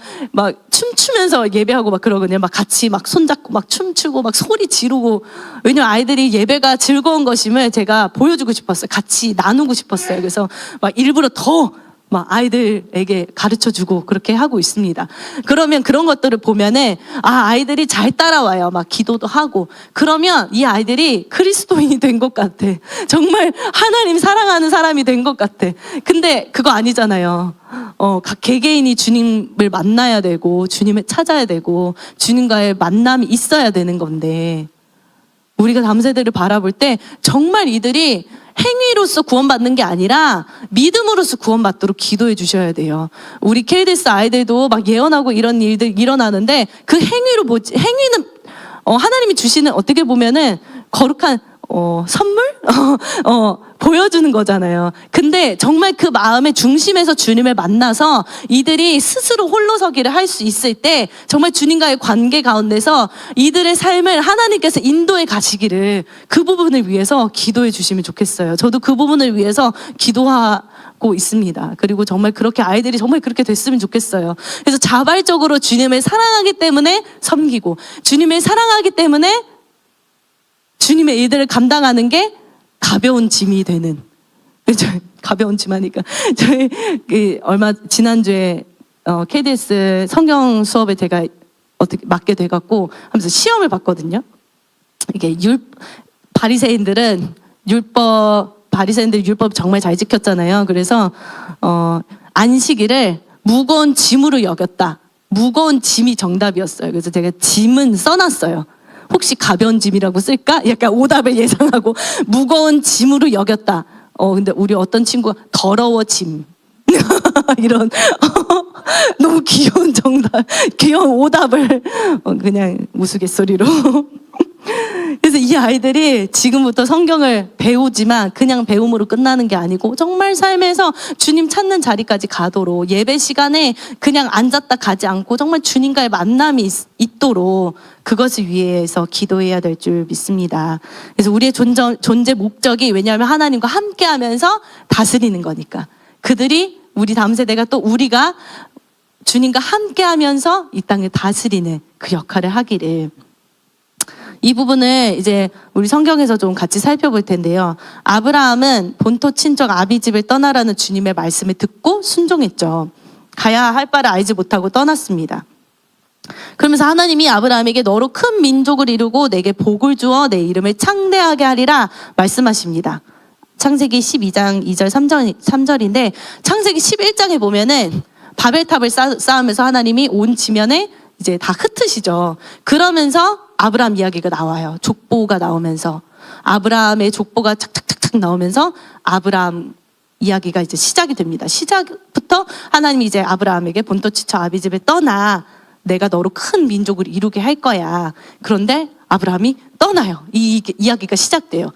춤추면서 예배하고 막 그러거든요. 막 같이 막 손잡고 막 춤추고 막 소리 지르고. 왜냐면 아이들이 예배가 즐거운 것임을 제가 보여주고 싶었어요. 같이 나누고 싶었어요. 그래서 막 일부러 더 막 아이들에게 가르쳐주고 그렇게 하고 있습니다. 그러면 그런 것들을 보면은 아이들이 잘 따라와요. 막 기도도 하고. 그러면 이 아이들이 그리스도인이 된 것 같아. 정말 하나님 사랑하는 사람이 된 것 같아. 근데 그거 아니잖아요. 각 개개인이 주님을 만나야 되고 주님을 찾아야 되고 주님과의 만남이 있어야 되는 건데 우리가 다음 세대를 바라볼 때 정말 이들이 행위로서 구원받는 게 아니라 믿음으로서 구원받도록 기도해 주셔야 돼요. 우리 KDS 아이들도 막 예언하고 이런 일들 일어나는데 그 행위로 행위는 하나님이 주시는 어떻게 보면은 거룩한 선물? 보여주는 거잖아요. 근데 정말 그 마음의 중심에서 주님을 만나서 이들이 스스로 홀로서기를 할 수 있을 때 정말 주님과의 관계 가운데서 이들의 삶을 하나님께서 인도해 가시기를 그 부분을 위해서 기도해 주시면 좋겠어요. 저도 그 부분을 위해서 기도하고 있습니다. 그리고 정말 그렇게 아이들이 정말 그렇게 됐으면 좋겠어요. 그래서 자발적으로 주님을 사랑하기 때문에 섬기고 주님을 사랑하기 때문에 주님의 일들을 감당하는 게 가벼운 짐이 되는. 가벼운 짐 하니까 저희 지난주에 KDS 성경 수업에 제가 어떻게 맡게 돼갖고 하면서 시험을 봤거든요. 이게 바리새인들 율법 정말 잘 지켰잖아요. 그래서 안식일을 무거운 짐으로 여겼다. 무거운 짐이 정답이었어요. 그래서 제가 짐은 써놨어요. 혹시 가벼운 짐이라고 쓸까? 약간 오답을 예상하고 무거운 짐으로 여겼다. 근데 우리 어떤 친구가 더러워 짐. 이런 너무 귀여운 정답, 귀여운 오답을 그냥 우스갯소리로. 그래서 이 아이들이 지금부터 성경을 배우지만 그냥 배움으로 끝나는 게 아니고 정말 삶에서 주님 찾는 자리까지 가도록, 예배 시간에 그냥 앉았다 가지 않고 정말 주님과의 만남이 있도록 그것을 위해서 기도해야 될 줄 믿습니다. 그래서 우리의 존재 목적이, 왜냐하면 하나님과 함께 하면서 다스리는 거니까. 그들이, 우리 다음 세대가 또 우리가 주님과 함께 하면서 이 땅을 다스리는 그 역할을 하기를. 이 부분을 이제 우리 성경에서 좀 같이 살펴볼 텐데요. 아브라함은 본토 친척 아비집을 떠나라는 주님의 말씀을 듣고 순종했죠. 가야 할 바를 알지 못하고 떠났습니다. 그러면서 하나님이 아브라함에게 너로 큰 민족을 이루고 내게 복을 주어 내 이름을 창대하게 하리라 말씀하십니다. 창세기 12장 2절 3절인데 창세기 11장에 보면은 바벨탑을 쌓으면서 하나님이 온 지면에 이제 다 흩으시죠. 그러면서 아브라함 이야기가 나와요. 족보가 나오면서 아브라함의 족보가 착착착착 나오면서 아브라함 이야기가 이제 시작이 됩니다. 시작부터 하나님이 이제 아브라함에게 본토 친척 아비집을 떠나, 내가 너로 큰 민족을 이루게 할 거야. 그런데 아브라함이 떠나요. 이 이야기가 시작돼요.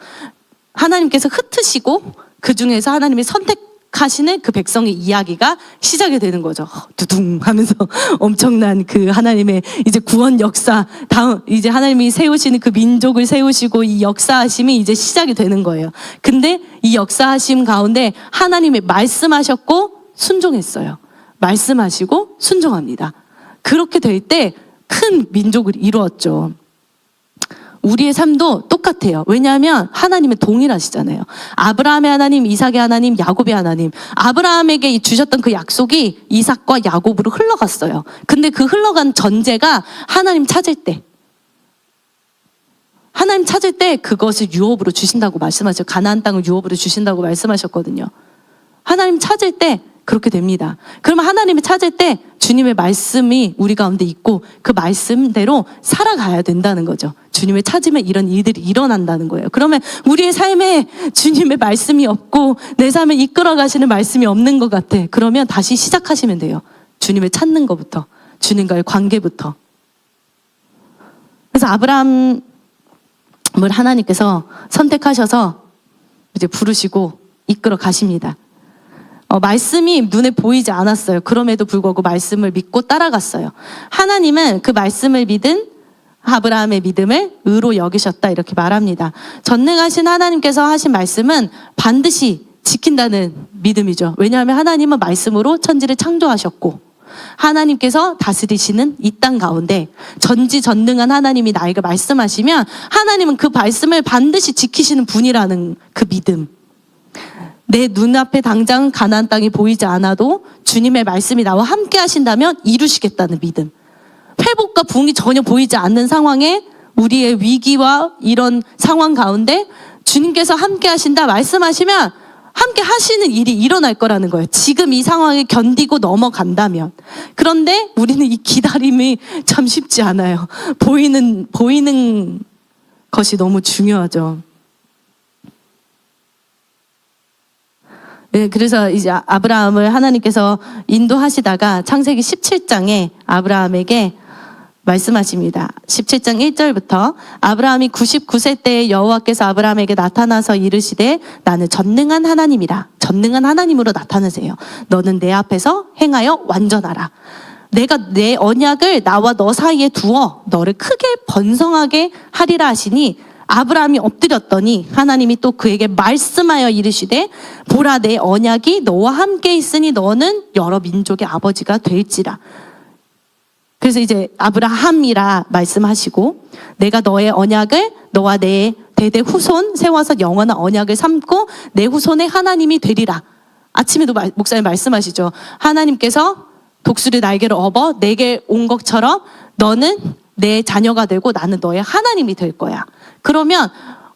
하나님께서 흩으시고 그 중에서 하나님이 선택하시는 그 백성의 이야기가 시작이 되는 거죠. 두둥 하면서 엄청난 그 하나님의 이제 구원 역사, 다음 이제 하나님이 세우시는 그 민족을 세우시고 이 역사하심이 이제 시작이 되는 거예요. 근데 이 역사하심 가운데 하나님이 말씀하셨고 순종했어요. 말씀하시고 순종합니다. 그렇게 될 때 큰 민족을 이루었죠. 우리의 삶도 똑같아요. 왜냐하면 하나님은 동일하시잖아요. 아브라함의 하나님, 이삭의 하나님, 야곱의 하나님. 아브라함에게 주셨던 그 약속이 이삭과 야곱으로 흘러갔어요. 근데 그 흘러간 전제가 하나님 찾을 때, 하나님 찾을 때 그것을 유업으로 주신다고 말씀하셨죠. 가나안 땅을 유업으로 주신다고 말씀하셨거든요. 하나님 찾을 때 그렇게 됩니다. 그러면 하나님을 찾을 때 주님의 말씀이 우리 가운데 있고 그 말씀대로 살아가야 된다는 거죠. 주님을 찾으면 이런 일들이 일어난다는 거예요. 그러면 우리의 삶에 주님의 말씀이 없고 내 삶을 이끌어 가시는 말씀이 없는 것 같아. 그러면 다시 시작하시면 돼요. 주님을 찾는 것부터, 주님과의 관계부터. 그래서 아브라함을 하나님께서 선택하셔서 이제 부르시고 이끌어 가십니다. 말씀이 눈에 보이지 않았어요. 그럼에도 불구하고 말씀을 믿고 따라갔어요. 하나님은 그 말씀을 믿은 아브라함의 믿음을 의로 여기셨다, 이렇게 말합니다. 전능하신 하나님께서 하신 말씀은 반드시 지킨다는 믿음이죠. 왜냐하면 하나님은 말씀으로 천지를 창조하셨고 하나님께서 다스리시는 이 땅 가운데 전지전능한 하나님이 나에게 말씀하시면 하나님은 그 말씀을 반드시 지키시는 분이라는 그 믿음. 내 눈앞에 당장 가나안 땅이 보이지 않아도 주님의 말씀이 나와 함께 하신다면 이루시겠다는 믿음. 회복과 부흥이 전혀 보이지 않는 상황에, 우리의 위기와 이런 상황 가운데 주님께서 함께 하신다 말씀하시면 함께 하시는 일이 일어날 거라는 거예요. 지금 이 상황을 견디고 넘어간다면. 그런데 우리는 이 기다림이 참 쉽지 않아요. 보이는 것이 너무 중요하죠. 네, 그래서 이제 아브라함을 하나님께서 인도하시다가 창세기 17장에 아브라함에게 말씀하십니다. 17장 1절부터 아브라함이 99세 때에 여호와께서 아브라함에게 나타나서 이르시되 나는 전능한 하나님이라. 전능한 하나님으로 나타나세요. 너는 내 앞에서 행하여 완전하라. 내가 내 언약을 나와 너 사이에 두어 너를 크게 번성하게 하리라 하시니 아브라함이 엎드렸더니 하나님이 또 그에게 말씀하여 이르시되 보라 내 언약이 너와 함께 있으니 너는 여러 민족의 아버지가 될지라. 그래서 이제 아브라함이라 말씀하시고 내가 너의 언약을 너와 내 대대 후손 세워서 영원한 언약을 삼고 내 후손의 하나님이 되리라. 아침에도 목사님 말씀하시죠. 하나님께서 독수리 날개를 업어 내게 온 것처럼 너는 내 자녀가 되고 나는 너의 하나님이 될 거야. 그러면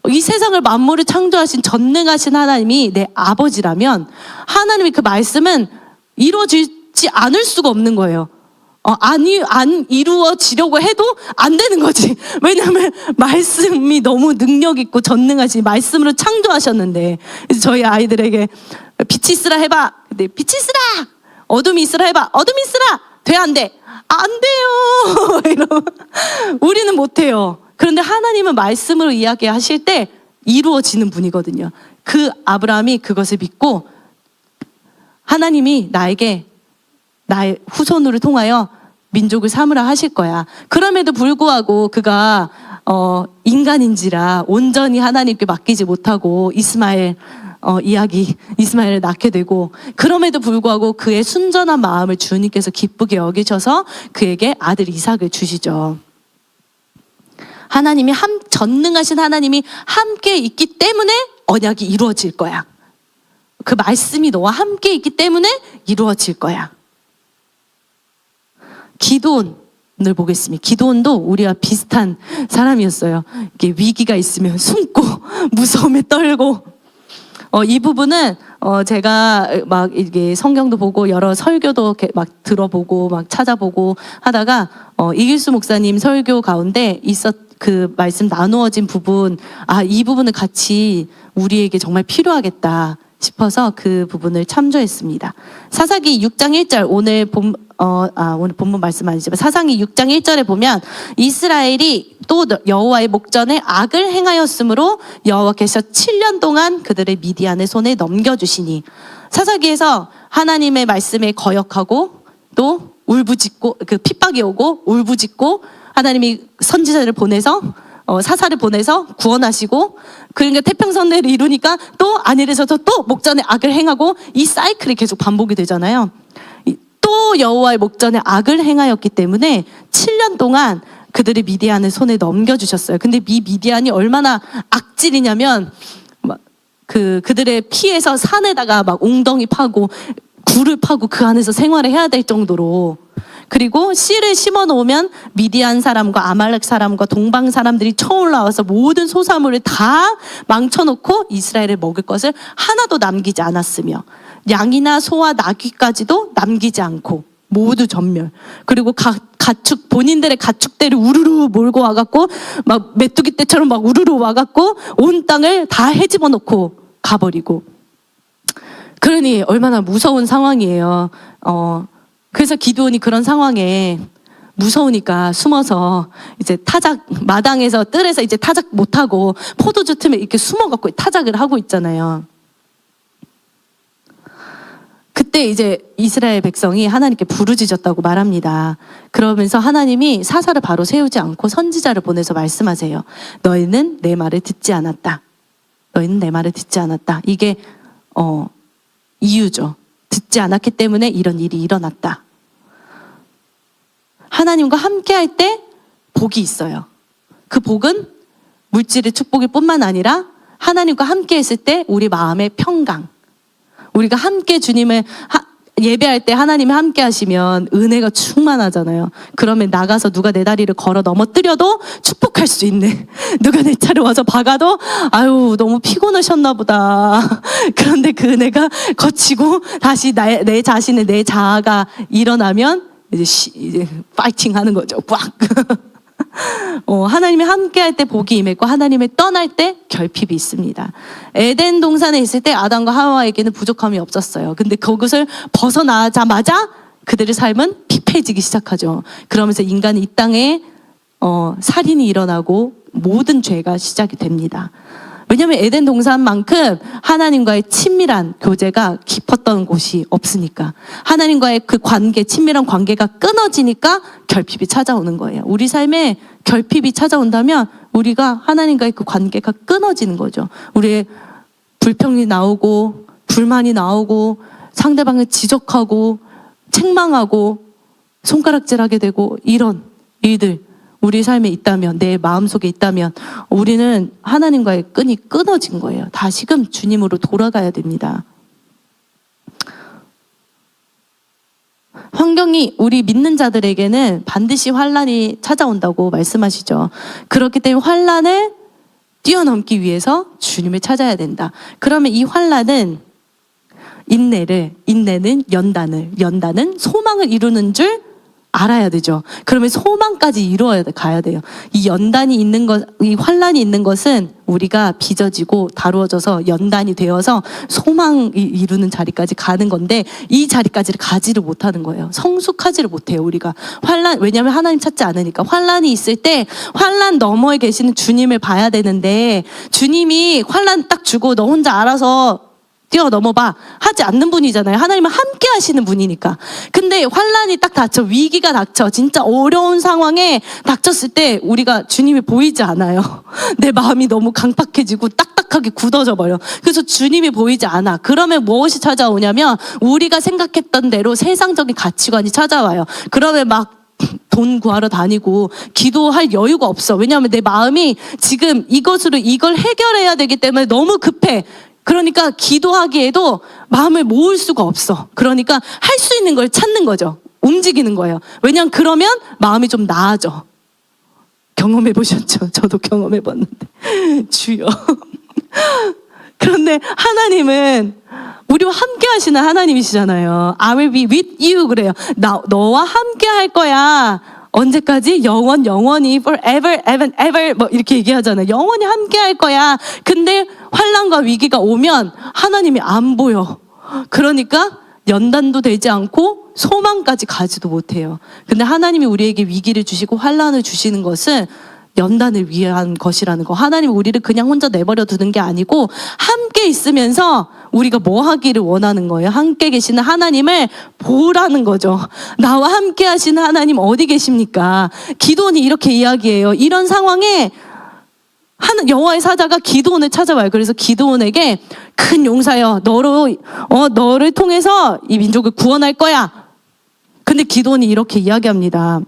이 세상을 만물을 창조하신 전능하신 하나님이 내 아버지라면 하나님의 그 말씀은 이루어지지 않을 수가 없는 거예요. 안 이루어지려고 해도 안 되는 거지. 왜냐하면 말씀이 너무 능력 있고 전능하신 말씀으로 창조하셨는데. 그래서 저희 아이들에게 빛이 있으라 해봐. 근데 빛이 있으라. 어둠이 있으라 해봐. 어둠이 있으라. 돼 안 돼? 안 돼요. 이러면 우리는 못해요. 그런데 하나님은 말씀으로 이야기하실 때 이루어지는 분이거든요. 그 아브라함이 그것을 믿고 하나님이 나에게 나의 후손으로 통하여 민족을 삼으라 하실 거야. 그럼에도 불구하고 그가 인간인지라 온전히 하나님께 맡기지 못하고 이스마엘을 낳게 되고, 그럼에도 불구하고 그의 순전한 마음을 주님께서 기쁘게 여기셔서 그에게 아들 이삭을 주시죠. 하나님이 전능하신 하나님이 함께 있기 때문에 언약이 이루어질 거야. 그 말씀이 너와 함께 있기 때문에 이루어질 거야. 기드온을 보겠습니다. 기드온도 우리와 비슷한 사람이었어요. 이게 위기가 있으면 숨고 무서움에 떨고. 이 부분은 제가 막 이게 성경도 보고 여러 설교도 막 들어보고 막 찾아보고 하다가 이길수 목사님 설교 가운데 그 말씀 나누어진 부분, 이 부분을 같이 우리에게 정말 필요하겠다 싶어서 그 부분을 참조했습니다. 사사기 6장 1절, 오늘 본문 말씀 아니지만 사사기 6장 1절에 보면 이스라엘이 또 여호와의 목전에 악을 행하였으므로 여호와께서 7년 동안 그들의 미디안의 손에 넘겨주시니, 사사기에서 하나님의 말씀에 거역하고 또 울부짖고 그 핍박이 오고 울부짖고 하나님이 선지자를 보내서 사사를 보내서 구원하시고, 그러니까 태평성대를 이루니까 또 안일에서도 또 목전에 악을 행하고, 이 사이클이 계속 반복이 되잖아요. 또 여호와의 목전에 악을 행하였기 때문에 7년 동안 그들이 미디안을 손에 넘겨주셨어요. 근데 이 미디안이 얼마나 악질이냐면 그들의 피해서 산에다가 막 웅덩이 파고 굴을 파고 그 안에서 생활을 해야 될 정도로, 그리고 씨를 심어 놓으면 미디안 사람과 아말렉 사람과 동방 사람들이 쳐올라와서 모든 소사물을 다 망쳐놓고 이스라엘을 먹을 것을 하나도 남기지 않았으며, 양이나 소와 나귀까지도 남기지 않고 모두 전멸. 그리고 가축, 본인들의 가축대를 우르르 몰고 와갖고 막 메뚜기 떼처럼 막 우르르 와갖고 온 땅을 다 헤집어 놓고 가버리고. 그러니 얼마나 무서운 상황이에요. 그래서 기드온이 그런 상황에 무서우니까 숨어서 이제 마당에서 뜰에서 이제 타작 못하고 포도주 틈에 이렇게 숨어갖고 타작을 하고 있잖아요. 그때 이제 이스라엘 백성이 하나님께 부르짖었다고 말합니다. 그러면서 하나님이 사사를 바로 세우지 않고 선지자를 보내서 말씀하세요. 너희는 내 말을 듣지 않았다. 너희는 내 말을 듣지 않았다. 이게 이유죠. 듣지 않았기 때문에 이런 일이 일어났다. 하나님과 함께 할 때 복이 있어요. 그 복은 물질의 축복일 뿐만 아니라 하나님과 함께 했을 때 우리 마음의 평강, 우리가 함께 주님을 예배할 때 하나님이 함께 하시면 은혜가 충만하잖아요. 그러면 나가서 누가 내 다리를 걸어 넘어뜨려도 축복할 수 있는, 누가 내 차를 와서 박아도 아유 너무 피곤하셨나 보다. 그런데 그 은혜가 거치고 다시 내 자신의 내 자아가 일어나면 이제 파이팅 하는 거죠. 꽉. 하나님이 함께 할 때 복이 임했고 하나님을 떠날 때 결핍이 있습니다. 에덴 동산에 있을 때 아담과 하와에게는 부족함이 없었어요. 근데 그것을 벗어나자마자 그들의 삶은 피폐해지기 시작하죠. 그러면서 인간이 이 땅에 살인이 일어나고 모든 죄가 시작이 됩니다. 왜냐하면 에덴 동산만큼 하나님과의 친밀한 교제가 깊었던 곳이 없으니까, 하나님과의 그 친밀한 관계가 끊어지니까 결핍이 찾아오는 거예요. 우리 삶에 결핍이 찾아온다면 우리가 하나님과의 그 관계가 끊어지는 거죠. 우리의 불평이 나오고 불만이 나오고 상대방을 지적하고 책망하고 손가락질하게 되고, 이런 일들 우리 삶에 있다면, 내 마음속에 있다면 우리는 하나님과의 끈이 끊어진 거예요. 다시금 주님으로 돌아가야 됩니다. 환경이 우리 믿는 자들에게는 반드시 환난이 찾아온다고 말씀하시죠. 그렇기 때문에 환난을 뛰어넘기 위해서 주님을 찾아야 된다. 그러면 이 환난은 인내는 연단을, 연단은 소망을 이루는 줄 알아야 되죠. 그러면 소망까지 이루어야 가야 돼요. 이 연단이 있는 것, 이 환란이 있는 것은 우리가 빚어지고 다루어져서 연단이 되어서 소망이 이루는 자리까지 가는 건데 이 자리까지를 가지를 못하는 거예요. 성숙하지를 못해요. 우리가 환란, 왜냐하면 하나님 찾지 않으니까. 환란이 있을 때 환란 너머에 계시는 주님을 봐야 되는데 주님이 환란 딱 주고 너 혼자 알아서 뛰어넘어봐 하지 않는 분이잖아요. 하나님은 함께 하시는 분이니까. 근데 환란이 딱 닥쳐, 위기가 닥쳐, 진짜 어려운 상황에 닥쳤을 때 우리가 주님이 보이지 않아요. 내 마음이 너무 강팍해지고 딱딱하게 굳어져 버려. 그래서 주님이 보이지 않아. 그러면 무엇이 찾아오냐면 우리가 생각했던 대로 세상적인 가치관이 찾아와요. 그러면 막 돈 구하러 다니고 기도할 여유가 없어. 왜냐하면 내 마음이 지금 이걸 해결해야 되기 때문에 너무 급해. 그러니까 기도하기에도 마음을 모을 수가 없어. 그러니까 할 수 있는 걸 찾는 거죠. 움직이는 거예요. 왜냐하면 그러면 마음이 좀 나아져. 경험해 보셨죠? 저도 경험해 봤는데. 주여. 그런데 하나님은 우리와 함께 하시는 하나님이시잖아요. I will be with you 그래요. 너와 함께 할 거야. 언제까지? 영원히 forever, ever 뭐 이렇게 얘기하잖아요. 영원히 함께 할 거야. 근데 환난과 위기가 오면 하나님이 안 보여. 그러니까 연단도 되지 않고 소망까지 가지도 못해요. 근데 하나님이 우리에게 위기를 주시고 환난을 주시는 것은 연단을 위한 것이라는 거. 하나님이 우리를 그냥 혼자 내버려 두는 게 아니고 함께 있으면서 우리가 뭐 하기를 원하는 거예요. 함께 계시는 하나님을 보라는 거죠. 나와 함께 하시는 하나님 어디 계십니까? 기도원이 이렇게 이야기해요. 이런 상황에 여호와의 사자가 기드온을 찾아와요. 그래서 기드온에게 큰 용사여, 너를 통해서 이 민족을 구원할 거야. 근데 기드온이 이렇게 이야기합니다.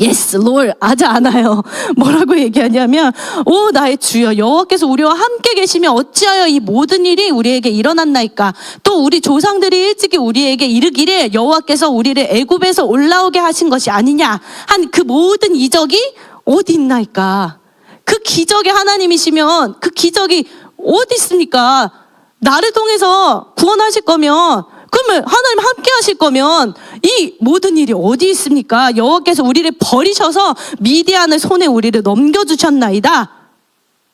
Yes, Lord. 하지 않아요. 뭐라고 얘기하냐면, 오 나의 주여, 여호와께서 우리와 함께 계시면 어찌하여 이 모든 일이 우리에게 일어났나이까. 또 우리 조상들이 일찍이 우리에게 이르기를 여호와께서 우리를 애굽에서 올라오게 하신 것이 아니냐 한 그 모든 이적이 어디 있나이까. 그 기적의 하나님이시면 그 기적이 어디 있습니까? 나를 통해서 구원하실 거면, 그러면 하나님 함께 하실 거면 이 모든 일이 어디 있습니까? 여호와께서 우리를 버리셔서 미디안의 손에 우리를 넘겨주셨나이다.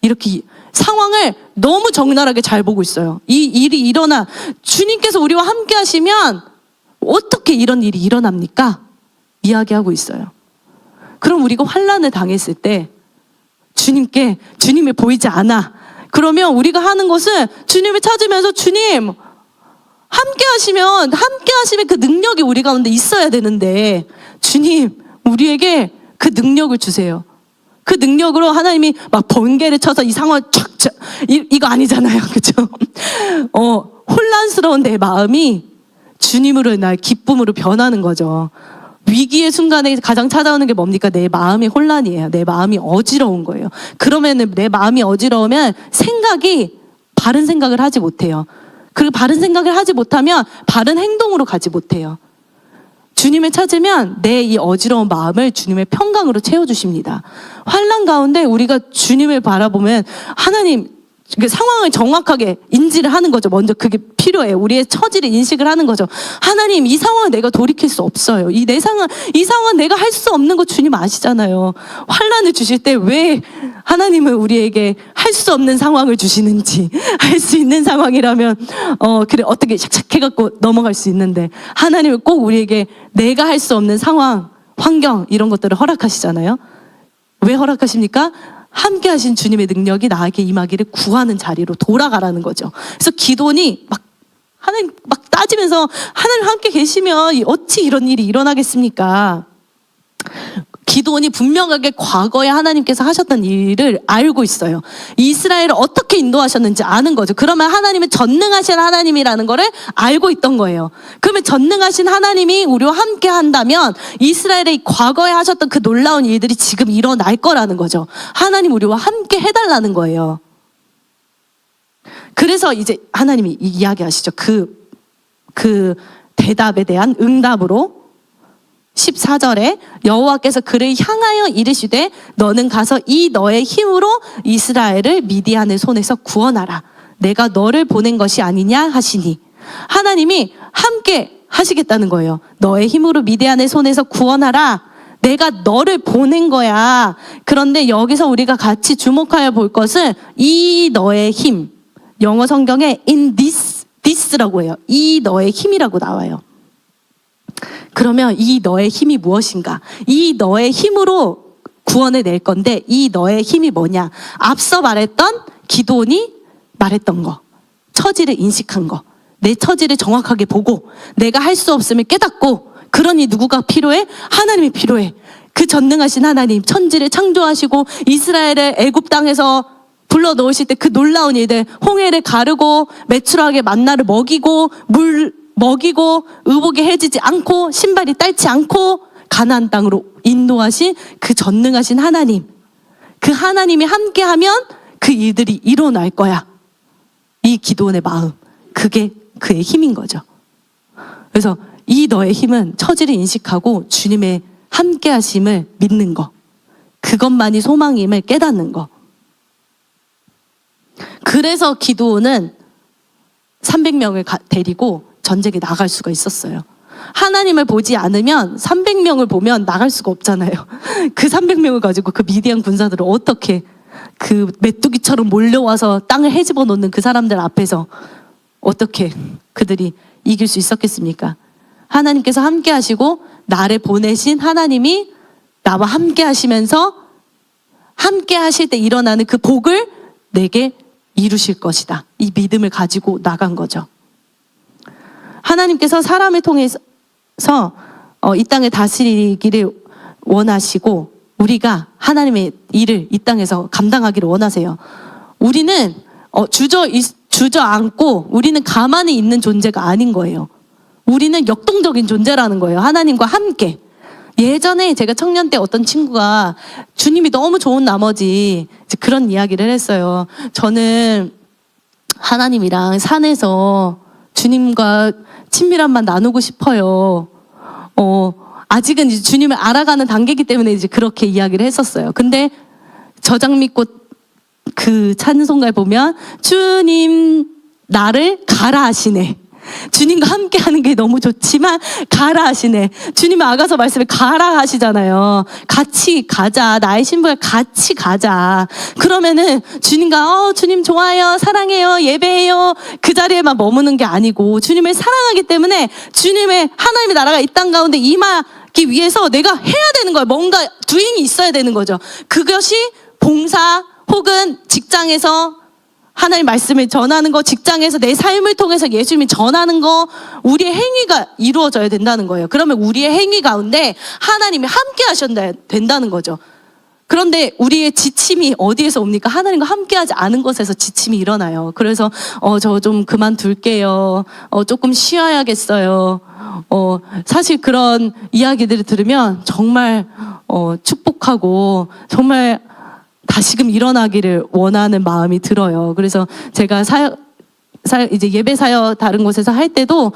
이렇게 상황을 너무 적나라하게 잘 보고 있어요. 이 일이 일어나 주님께서 우리와 함께 하시면 어떻게 이런 일이 일어납니까? 이야기하고 있어요. 그럼 우리가 환난을 당했을 때 주님이 보이지 않아. 그러면 우리가 하는 것은 주님을 찾으면서 주님 함께 하시면 그 능력이 우리 가운데 있어야 되는데 주님 우리에게 그 능력을 주세요. 그 능력으로 하나님이 막 번개를 쳐서 이 상황을 이거 아니잖아요. 그렇죠? 혼란스러운 내 마음이 주님으로 날 기쁨으로 변하는 거죠. 위기의 순간에 가장 찾아오는 게 뭡니까? 내 마음의 혼란이에요. 내 마음이 어지러운 거예요. 그러면 내 마음이 어지러우면 바른 생각을 하지 못해요. 그리고 바른 생각을 하지 못하면 바른 행동으로 가지 못해요. 주님을 찾으면 내 이 어지러운 마음을 주님의 평강으로 채워주십니다. 환난 가운데 우리가 주님을 바라보면 하나님 상황을 정확하게 인지를 하는 거죠. 먼저 그게 필요해요. 우리의 처지를 인식을 하는 거죠. 하나님, 이 상황을 내가 돌이킬 수 없어요. 이 상황 내가 할 수 없는 거 주님 아시잖아요. 환난을 주실 때 왜 하나님은 우리에게 할 수 없는 상황을 주시는지, 할 수 있는 상황이라면 그래 어떻게 샥샥 해갖고 넘어갈 수 있는데 하나님은 꼭 우리에게 내가 할 수 없는 상황, 환경 이런 것들을 허락하시잖아요. 왜 허락하십니까? 함께 하신 주님의 능력이 나에게 임하기를 구하는 자리로 돌아가라는 거죠. 그래서 기도원이 하나님 따지면서 하나님 함께 계시면 어찌 이런 일이 일어나겠습니까? 기도원이 분명하게 과거에 하나님께서 하셨던 일을 알고 있어요. 이스라엘을 어떻게 인도하셨는지 아는 거죠. 그러면 하나님은 전능하신 하나님이라는 거를 알고 있던 거예요. 그러면 전능하신 하나님이 우리와 함께 한다면 이스라엘의 과거에 하셨던 그 놀라운 일들이 지금 일어날 거라는 거죠. 하나님 우리와 함께 해달라는 거예요. 그래서 이제 하나님이 이야기하시죠. 그 대답에 대한 응답으로 14절에 여호와께서 그를 향하여 이르시되 너는 가서 이 너의 힘으로 이스라엘을 미디안의 손에서 구원하라. 내가 너를 보낸 것이 아니냐 하시니 하나님이 함께 하시겠다는 거예요. 너의 힘으로 미디안의 손에서 구원하라. 내가 너를 보낸 거야. 그런데 여기서 우리가 같이 주목하여 볼 것은 이 너의 힘. 영어 성경에 in this라고 해요. 이 너의 힘이라고 나와요. 그러면 이 너의 힘이 무엇인가? 이 너의 힘으로 구원을 낼 건데 이 너의 힘이 뭐냐? 앞서 말했던 기도원이 말했던 거. 처지를 인식한 거. 내 처지를 정확하게 보고 내가 할 수 없음을 깨닫고 그러니 누구가 필요해? 하나님이 필요해. 그 전능하신 하나님, 천지를 창조하시고 이스라엘을 애굽 땅에서 불러 넣으실 때 그 놀라운 일들, 홍해를 가르고 메추라하게 만나를 먹이고 물 먹이고 의복이 해지지 않고 신발이 딸지 않고 가나안 땅으로 인도하신 그 전능하신 하나님, 그 하나님이 함께하면 그 일들이 일어날 거야. 이 기도원의 마음, 그게 그의 힘인 거죠. 그래서 이 너의 힘은 처지를 인식하고 주님의 함께하심을 믿는 거, 그것만이 소망임을 깨닫는 거. 그래서 기드온은 300명을 데리고 전쟁에 나갈 수가 있었어요. 하나님을 보지 않으면 300명을 보면 나갈 수가 없잖아요. 그 300명을 가지고 그 미디안 군사들을 어떻게 그 메뚜기처럼 몰려와서 땅을 헤집어 놓는 그 사람들 앞에서 어떻게 그들이 이길 수 있었겠습니까? 하나님께서 함께 하시고 나를 보내신 하나님이 나와 함께 하시면서 함께 하실 때 일어나는 그 복을 내게 이루실 것이다. 이 믿음을 가지고 나간 거죠. 하나님께서 사람을 통해서 이 땅을 다스리기를 원하시고 우리가 하나님의 일을 이 땅에서 감당하기를 원하세요. 우리는 주저앉고 우리는 가만히 있는 존재가 아닌 거예요. 우리는 역동적인 존재라는 거예요. 하나님과 함께. 예전에 제가 청년 때 어떤 친구가 주님이 너무 좋은 나머지 그런 이야기를 했어요. 저는 하나님이랑 산에서 주님과 친밀함만 나누고 싶어요. 아직은 이제 주님을 알아가는 단계이기 때문에 이제 그렇게 이야기를 했었어요. 근데 저장미꽃 그 찬송가에 보면 주님 나를 가라 하시네. 주님과 함께 하는 게 너무 좋지만 가라 하시네. 주님의 아가서 말씀에 가라 하시잖아요. 같이 가자. 나의 신부가 같이 가자. 그러면은 주님과 주님 좋아요, 사랑해요, 예배해요 그 자리에만 머무는 게 아니고 주님을 사랑하기 때문에 주님의 하나님의 나라가 이 땅 가운데 임하기 위해서 내가 해야 되는 거예요. 뭔가 두잉이 있어야 되는 거죠. 그것이 봉사 혹은 직장에서 하나님 말씀을 전하는 거, 직장에서 내 삶을 통해서 예수님이 전하는 거, 우리의 행위가 이루어져야 된다는 거예요. 그러면 우리의 행위 가운데 하나님이 함께 하셔야 된다는 거죠. 그런데 우리의 지침이 어디에서 옵니까? 하나님과 함께 하지 않은 것에서 지침이 일어나요. 그래서 저 좀 그만둘게요. 조금 쉬어야겠어요. 사실 그런 이야기들을 들으면 정말 축복하고 정말 다시금 일어나기를 원하는 마음이 들어요. 그래서 제가 이제 예배 사역 다른 곳에서 할 때도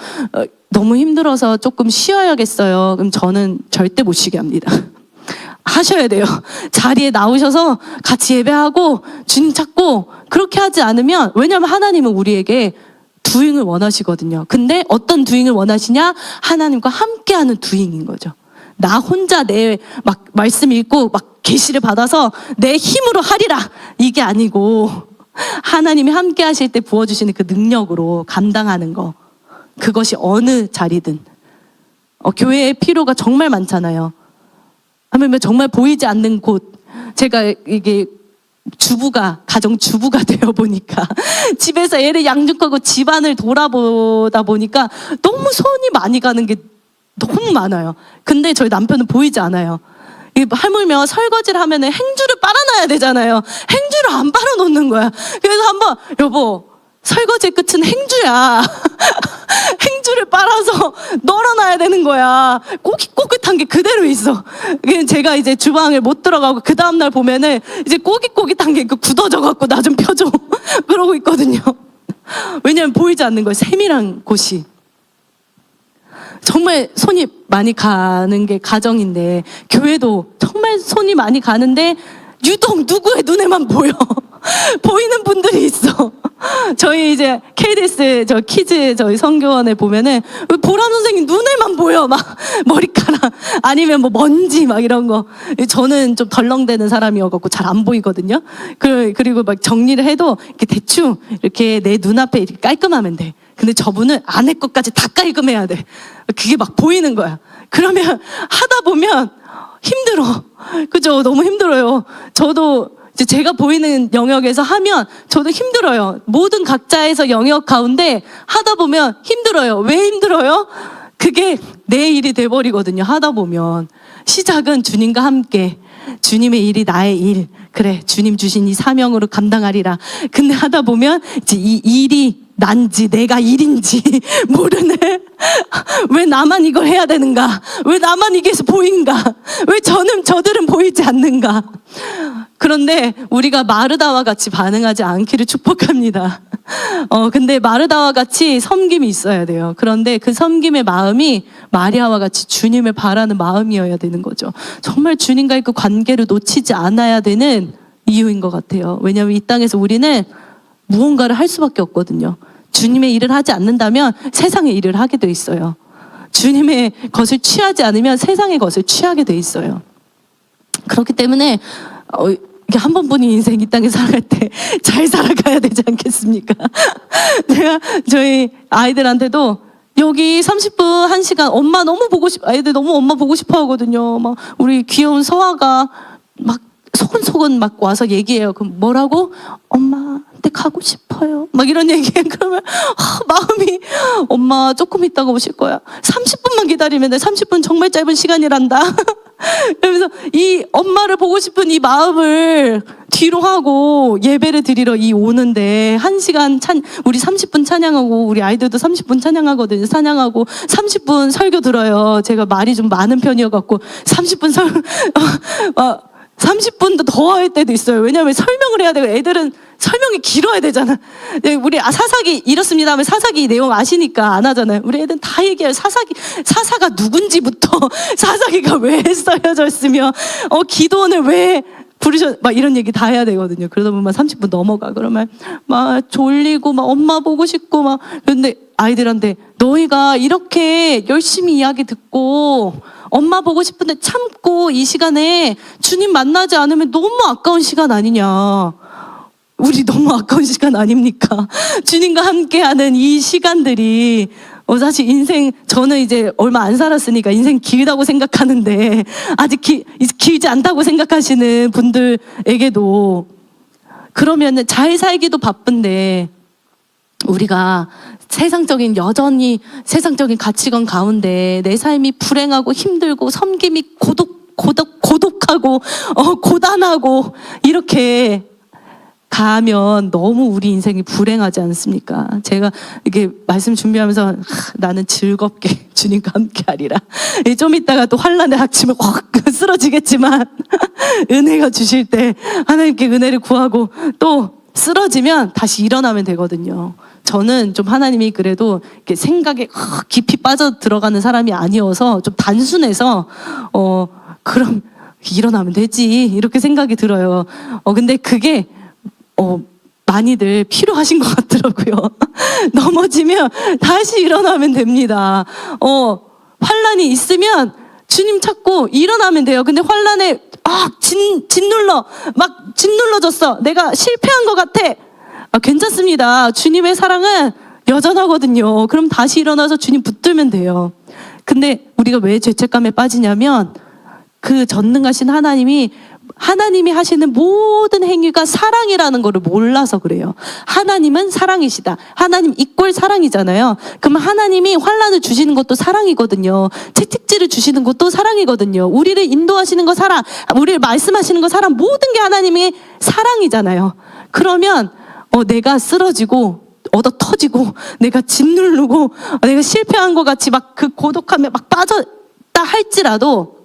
너무 힘들어서 조금 쉬어야겠어요. 그럼 저는 절대 못 쉬게 합니다. 하셔야 돼요. 자리에 나오셔서 같이 예배하고 주님 찾고 그렇게 하지 않으면, 왜냐하면 하나님은 우리에게 두잉을 원하시거든요. 근데 어떤 두잉을 원하시냐? 하나님과 함께하는 두잉인 거죠. 나 혼자 내 막 말씀 읽고 막 계시를 받아서 내 힘으로 하리라 이게 아니고 하나님이 함께 하실 때 부어주시는 그 능력으로 감당하는 거, 그것이 어느 자리든. 교회의 필요가 정말 많잖아요. 하물며 정말 보이지 않는 곳, 제가 이게 가정 주부가 되어 보니까 집에서 애를 양육하고 집안을 돌아보다 보니까 너무 손이 많이 가는 게 너무 많아요. 근데 저희 남편은 보이지 않아요. 하물며 설거지를 하면은 행주를 빨아놔야 되잖아요. 행주를 안 빨아놓는 거야. 그래서 한번 여보, 설거지의 끝은 행주야. 행주를 빨아서 널어놔야 되는 거야. 꼬깃꼬깃한 게 그대로 있어. 제가 이제 주방을 못 들어가고 그 다음날 보면은 이제 꼬깃꼬깃한 게 굳어져 갖고 나 좀 펴줘. 그러고 있거든요. 왜냐면 보이지 않는 거예요. 세밀한 곳이. 정말 손이 많이 가는 게 가정인데, 교회도 정말 손이 많이 가는데 유독 누구의 눈에만 보여. 보이는 분들이 있어. 저희 이제 KDS 저 키즈 저희 성교원에 보면은 보람 선생님 눈에만 보여. 막 머리카락 아니면 뭐 먼지 막 이런 거. 저는 좀 덜렁대는 사람이어갖고 잘 안 보이거든요. 그리고 막 정리를 해도 이렇게 대충 이렇게 내 눈앞에 이렇게 깔끔하면 돼. 근데 저분은 안에 것까지 다 깔끔해야 돼. 그게 막 보이는 거야. 그러면 하다 보면 힘들어. 그죠? 너무 힘들어요. 저도 이제 제가 보이는 영역에서 하면 저도 힘들어요. 모든 각자에서 영역 가운데 하다 보면 힘들어요. 왜 힘들어요? 그게 내 일이 돼버리거든요. 하다 보면. 시작은 주님과 함께. 주님의 일이 나의 일. 그래, 주님 주신 이 사명으로 감당하리라. 근데 하다 보면 이제 이 일이 난지 내가 일인지 모르네. 왜 나만 이걸 해야 되는가? 왜 나만 이게 보인가? 왜 저들은 보이지 않는가? 그런데 우리가 마르다와 같이 반응하지 않기를 축복합니다. 근데 마르다와 같이 섬김이 있어야 돼요. 그런데 그 섬김의 마음이 마리아와 같이 주님을 바라는 마음이어야 되는 거죠. 정말 주님과의 그 관계를 놓치지 않아야 되는 이유인 것 같아요. 왜냐하면 이 땅에서 우리는 무언가를 할 수밖에 없거든요. 주님의 일을 하지 않는다면 세상의 일을 하게 돼 있어요. 주님의 것을 취하지 않으면 세상의 것을 취하게 돼 있어요. 그렇기 때문에 이게 한 번뿐인 인생 이 땅에 살아갈 때 잘 살아가야 되지 않겠습니까? 제가 저희 아이들한테도 여기 30분, 1시간 엄마 너무 보고 아이들 너무 엄마 보고 싶어 하거든요. 막 우리 귀여운 서아가 막 소근소근 막 와서 얘기해요. 그럼 뭐라고? 엄마한테 가고 싶어요. 막 이런 얘기해. 그러면 마음이 엄마 조금 있다가 오실 거야. 30분만 기다리면 돼. 30분 정말 짧은 시간이란다. 그래서 이 엄마를 보고 싶은 이 마음을 뒤로 하고 예배를 드리러 오는데 1시간 우리 30분 찬양하고 우리 아이들도 30분 찬양하거든요. 찬양하고 30분 설교 들어요. 제가 말이 좀 많은 편이어갖고 30분 30분도 더 할 때도 있어요. 왜냐하면 설명을 해야 되고 애들은 설명이 길어야 되잖아. 우리 사사기 이렇습니다 하면 사사기 내용 아시니까 안 하잖아요. 우리 애들은 다 얘기해요. 사사가 누군지부터 사사기가 왜 써여졌으며 기도원을 왜 부르셨 막 이런 얘기 다 해야 되거든요. 그러다 보면 30분 넘어가. 그러면 막 졸리고 막 엄마 보고 싶고 막 근데 아이들한테 너희가 이렇게 열심히 이야기 듣고 엄마 보고 싶은데 참고 이 시간에 주님 만나지 않으면 너무 아까운 시간 아니냐. 우리 너무 아까운 시간 아닙니까? 주님과 함께하는 이 시간들이 사실 인생 저는 이제 얼마 안 살았으니까 인생 길다고 생각하는데 아직 길지 않다고 생각하시는 분들에게도 그러면은 잘 살기도 바쁜데 우리가 여전히 세상적인 가치관 가운데 내 삶이 불행하고 힘들고 섬김이 고독하고 고단하고 이렇게 가면 너무 우리 인생이 불행하지 않습니까? 제가 이게 말씀 준비하면서 나는 즐겁게 주님과 함께하리라. 좀 이따가 또 환란의 학침을 확 쓰러지겠지만 은혜가 주실 때 하나님께 은혜를 구하고 또 쓰러지면 다시 일어나면 되거든요. 저는 좀 하나님이 그래도 이렇게 생각에 깊이 빠져 들어가는 사람이 아니어서 좀 단순해서 그럼 일어나면 되지 이렇게 생각이 들어요. 근데 그게 많이들 필요하신 것 같더라고요. 넘어지면 다시 일어나면 됩니다. 환란이 있으면 주님 찾고 일어나면 돼요. 근데 환란에 짓눌러졌어. 내가 실패한 것 같아. 괜찮습니다. 주님의 사랑은 여전하거든요. 그럼 다시 일어나서 주님 붙들면 돼요. 근데 우리가 왜 죄책감에 빠지냐면 그 전능하신 하나님이 하시는 모든 행위가 사랑이라는 거를 몰라서 그래요. 하나님은 사랑이시다. 하나님 이꼴 사랑이잖아요. 그럼 하나님이 환란을 주시는 것도 사랑이거든요. 채찍질을 주시는 것도 사랑이거든요. 우리를 인도하시는 거 사랑, 우리를 말씀하시는 거 사랑, 모든 게 하나님의 사랑이잖아요. 그러면 내가 쓰러지고 얻어 터지고 내가 짓누르고 내가 실패한 것 같이 막 그 고독함에 막 빠졌다 할지라도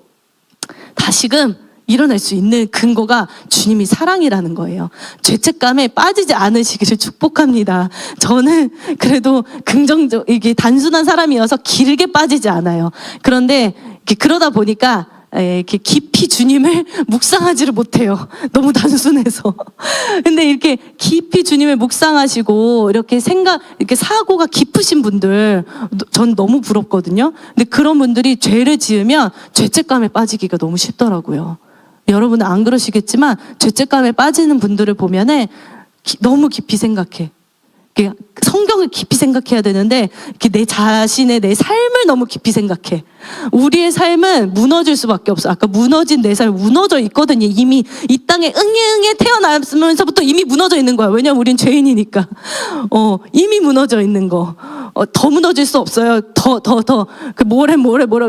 다시금 일어날 수 있는 근거가 주님이 사랑이라는 거예요. 죄책감에 빠지지 않으시기를 축복합니다. 저는 그래도 이게 단순한 사람이어서 길게 빠지지 않아요. 그런데 그러다 보니까 이렇게 깊이 주님을 묵상하지를 못해요. 너무 단순해서. 근데 이렇게 깊이 주님을 묵상하시고 이렇게 이렇게 사고가 깊으신 분들 전 너무 부럽거든요. 근데 그런 분들이 죄를 지으면 죄책감에 빠지기가 너무 쉽더라고요. 여러분은 안 그러시겠지만 죄책감에 빠지는 분들을 보면은 너무 깊이 생각해. 성경을 깊이 생각해야 되는데 내 자신의 내 삶을 너무 깊이 생각해. 우리의 삶은 무너질 수밖에 없어. 아까 무너진 내 삶 무너져 있거든요. 이미 이 땅에 응애 태어나면서부터 이미 무너져 있는 거야. 왜냐면 우린 죄인이니까. 이미 무너져 있는 거. 더 무너질 수 없어요. 그 뭐래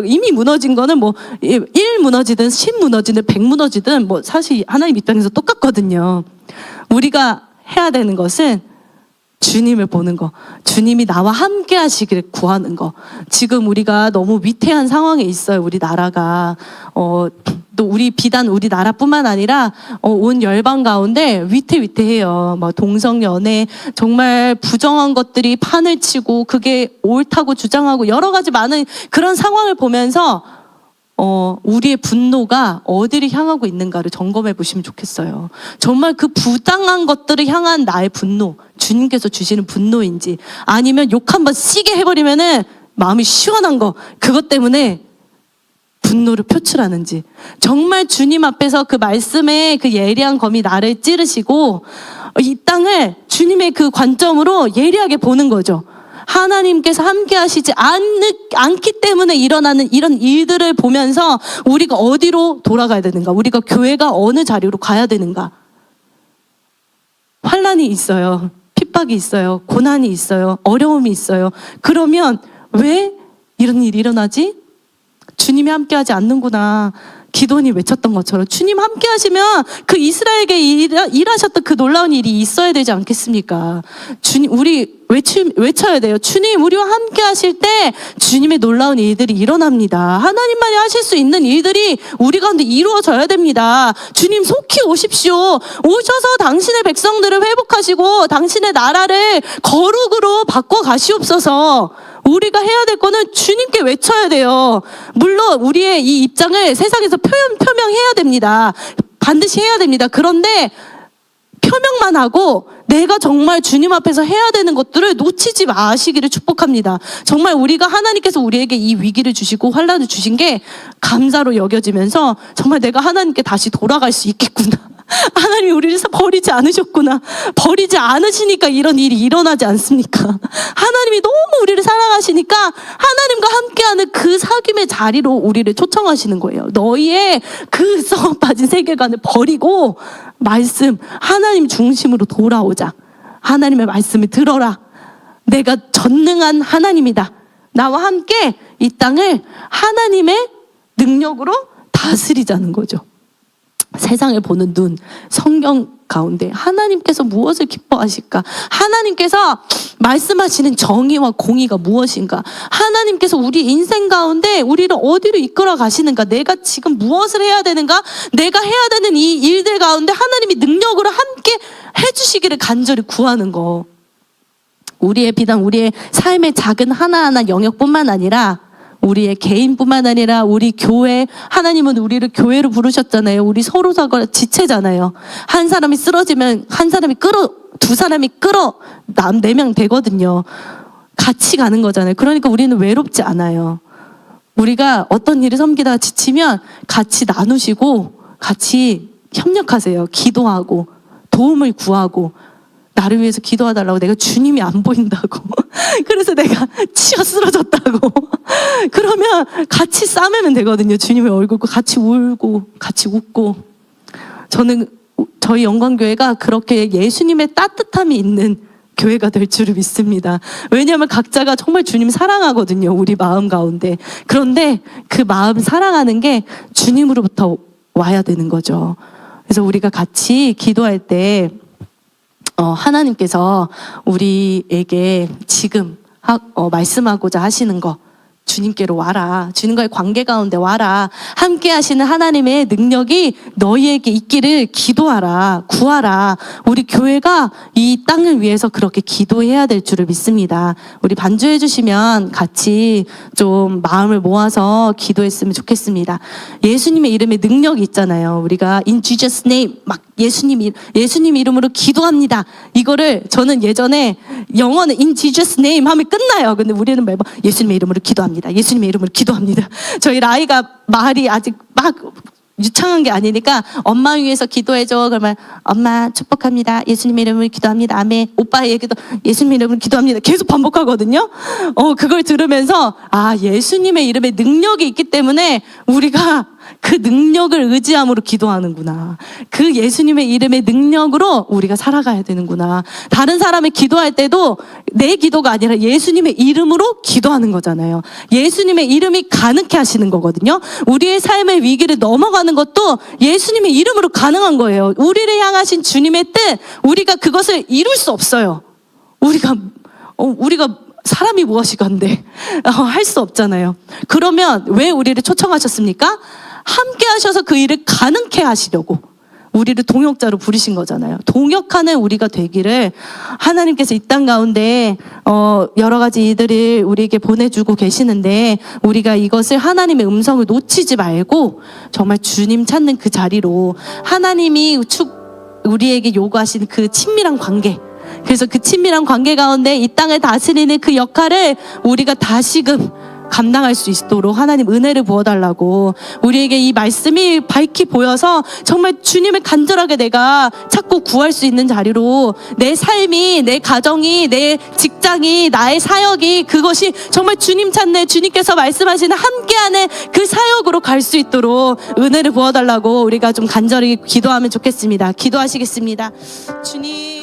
이미 무너진 거는 뭐 1 무너지든 10 무너지든 100 무너지든 뭐 사실 하나님 입장에서 똑같거든요. 우리가 해야 되는 것은 주님을 보는 거, 주님이 나와 함께 하시기를 구하는 거. 지금 우리가 너무 위태한 상황에 있어요. 우리 나라가. 또 비단 우리 나라뿐만 아니라 온 열방 가운데 위태위태해요. 막 동성연애 정말 부정한 것들이 판을 치고 그게 옳다고 주장하고 여러 가지 많은 그런 상황을 보면서 우리의 분노가 어디를 향하고 있는가를 점검해 보시면 좋겠어요. 정말 그 부당한 것들을 향한 나의 분노, 주님께서 주시는 분노인지, 아니면 욕 한번 씨게 해버리면은 마음이 시원한 거, 그것 때문에 분노를 표출하는지. 정말 주님 앞에서 그 말씀의 그 예리한 검이 나를 찌르시고 이 땅을 주님의 그 관점으로 예리하게 보는 거죠. 하나님께서 함께 하시지 않기 때문에 일어나는 이런 일들을 보면서 우리가 어디로 돌아가야 되는가? 우리가 교회가 어느 자리로 가야 되는가? 환난이 있어요. 핍박이 있어요. 고난이 있어요. 어려움이 있어요. 그러면 왜 이런 일이 일어나지? 주님이 함께 하지 않는구나. 기도원이 외쳤던 것처럼 주님 함께 하시면 그 이스라엘에게 일하셨던 그 놀라운 일이 있어야 되지 않겠습니까? 주님, 우리 외쳐야 돼요. 주님, 우리와 함께 하실 때 주님의 놀라운 일들이 일어납니다. 하나님만이 하실 수 있는 일들이 우리 가운데 이루어져야 됩니다. 주님 속히 오십시오. 오셔서 당신의 백성들을 회복하시고 당신의 나라를 거룩으로 바꿔 가시옵소서. 우리가 해야 될 거는 주님께 외쳐야 돼요. 물론 우리의 이 입장을 세상에서 표명해야 됩니다. 반드시 해야 됩니다. 그런데 표명만 하고 내가 정말 주님 앞에서 해야 되는 것들을 놓치지 마시기를 축복합니다. 정말 우리가 하나님께서 우리에게 이 위기를 주시고 환난을 주신 게 감사로 여겨지면서 정말 내가 하나님께 다시 돌아갈 수 있겠구나. 하나님이 우리를 버리지 않으셨구나. 버리지 않으시니까 이런 일이 일어나지 않습니까? 하나님이 너무 우리를 사랑하시니까 하나님과 함께하는 그 사귐의 자리로 우리를 초청하시는 거예요. 너희의 그 썩어 빠진 세계관을 버리고 말씀, 하나님 중심으로 돌아오자. 하나님의 말씀을 들어라. 내가 전능한 하나님이다. 나와 함께 이 땅을 하나님의 능력으로 다스리자는 거죠. 세상을 보는 눈, 성경 가운데 하나님께서 무엇을 기뻐하실까? 하나님께서 말씀하시는 정의와 공의가 무엇인가? 하나님께서 우리 인생 가운데 우리를 어디로 이끌어 가시는가? 내가 지금 무엇을 해야 되는가? 내가 해야 되는 이 일들 가운데 하나님이 능력으로 함께 해주시기를 간절히 구하는 거. 비단 우리의 삶의 작은 하나하나 영역뿐만 아니라 우리의 개인뿐만 아니라 우리 교회, 하나님은 우리를 교회로 부르셨잖아요. 우리 서로서가 지체잖아요. 한 사람이 쓰러지면 한 사람이 두 사람이 끌어 4명 되거든요. 같이 가는 거잖아요. 그러니까 우리는 외롭지 않아요. 우리가 어떤 일을 섬기다가 지치면 같이 나누시고 같이 협력하세요. 기도하고 도움을 구하고 나를 위해서 기도해달라고. 내가 주님이 안 보인다고. 그래서 내가 치여 쓰러졌다고. 그러면 같이 싸매면 되거든요. 주님의 얼굴과 같이 울고 같이 웃고. 저는 저희 영광교회가 그렇게 예수님의 따뜻함이 있는 교회가 될 줄을 믿습니다. 왜냐하면 각자가 정말 주님 사랑하거든요. 우리 마음 가운데. 그런데 그 마음 사랑하는 게 주님으로부터 와야 되는 거죠. 그래서 우리가 같이 기도할 때 하나님께서 우리에게 지금 말씀하고자 하시는 거 주님께로 와라. 주님과의 관계 가운데 와라. 함께 하시는 하나님의 능력이 너희에게 있기를 기도하라. 구하라. 우리 교회가 이 땅을 위해서 그렇게 기도해야 될 줄을 믿습니다. 우리 반주해 주시면 같이 좀 마음을 모아서 기도했으면 좋겠습니다. 예수님의 이름에 능력이 있잖아요. 우리가 in Jesus name 막 예수님 이름으로 기도합니다. 이거를 저는 예전에 영어는 in Jesus name 하면 끝나요. 근데 우리는 매번 예수님의 이름으로 기도합니다. 예수님의 이름으로 기도합니다. 저희 라이가 말이 아직 막 유창한 게 아니니까 엄마 위해서 기도해줘. 그러면 엄마 축복합니다. 예수님의 이름으로 기도합니다. 아멘. 오빠 얘기도 예수님의 이름으로 기도합니다. 계속 반복하거든요. 그걸 들으면서 예수님의 이름에 능력이 있기 때문에 우리가 그 능력을 의지함으로 기도하는구나. 그 예수님의 이름의 능력으로 우리가 살아가야 되는구나. 다른 사람이 기도할 때도 내 기도가 아니라 예수님의 이름으로 기도하는 거잖아요. 예수님의 이름이 가능케 하시는 거거든요. 우리의 삶의 위기를 넘어가는 것도 예수님의 이름으로 가능한 거예요. 우리를 향하신 주님의 뜻, 우리가 그것을 이룰 수 없어요. 우리가 사람이 무엇이건데 할 수 없잖아요. 그러면 왜 우리를 초청하셨습니까? 함께 하셔서 그 일을 가능케 하시려고 우리를 동역자로 부르신 거잖아요. 동역하는 우리가 되기를 하나님께서 이 땅 가운데 여러 가지 이들을 우리에게 보내주고 계시는데 우리가 이것을 하나님의 음성을 놓치지 말고 정말 주님 찾는 그 자리로 하나님이 우리에게 요구하신 그 친밀한 관계, 그래서 그 친밀한 관계 가운데 이 땅을 다스리는 그 역할을 우리가 다시금 감당할 수 있도록 하나님 은혜를 부어달라고, 우리에게 이 말씀이 밝히 보여서 정말 주님을 간절하게 내가 찾고 구할 수 있는 자리로 내 삶이, 내 가정이, 내 직장이, 나의 사역이 그것이 정말 주님 찾는, 주님께서 말씀하시는 함께하는 그 사역으로 갈 수 있도록 은혜를 부어달라고 우리가 좀 간절히 기도하면 좋겠습니다. 기도하시겠습니다. 주님.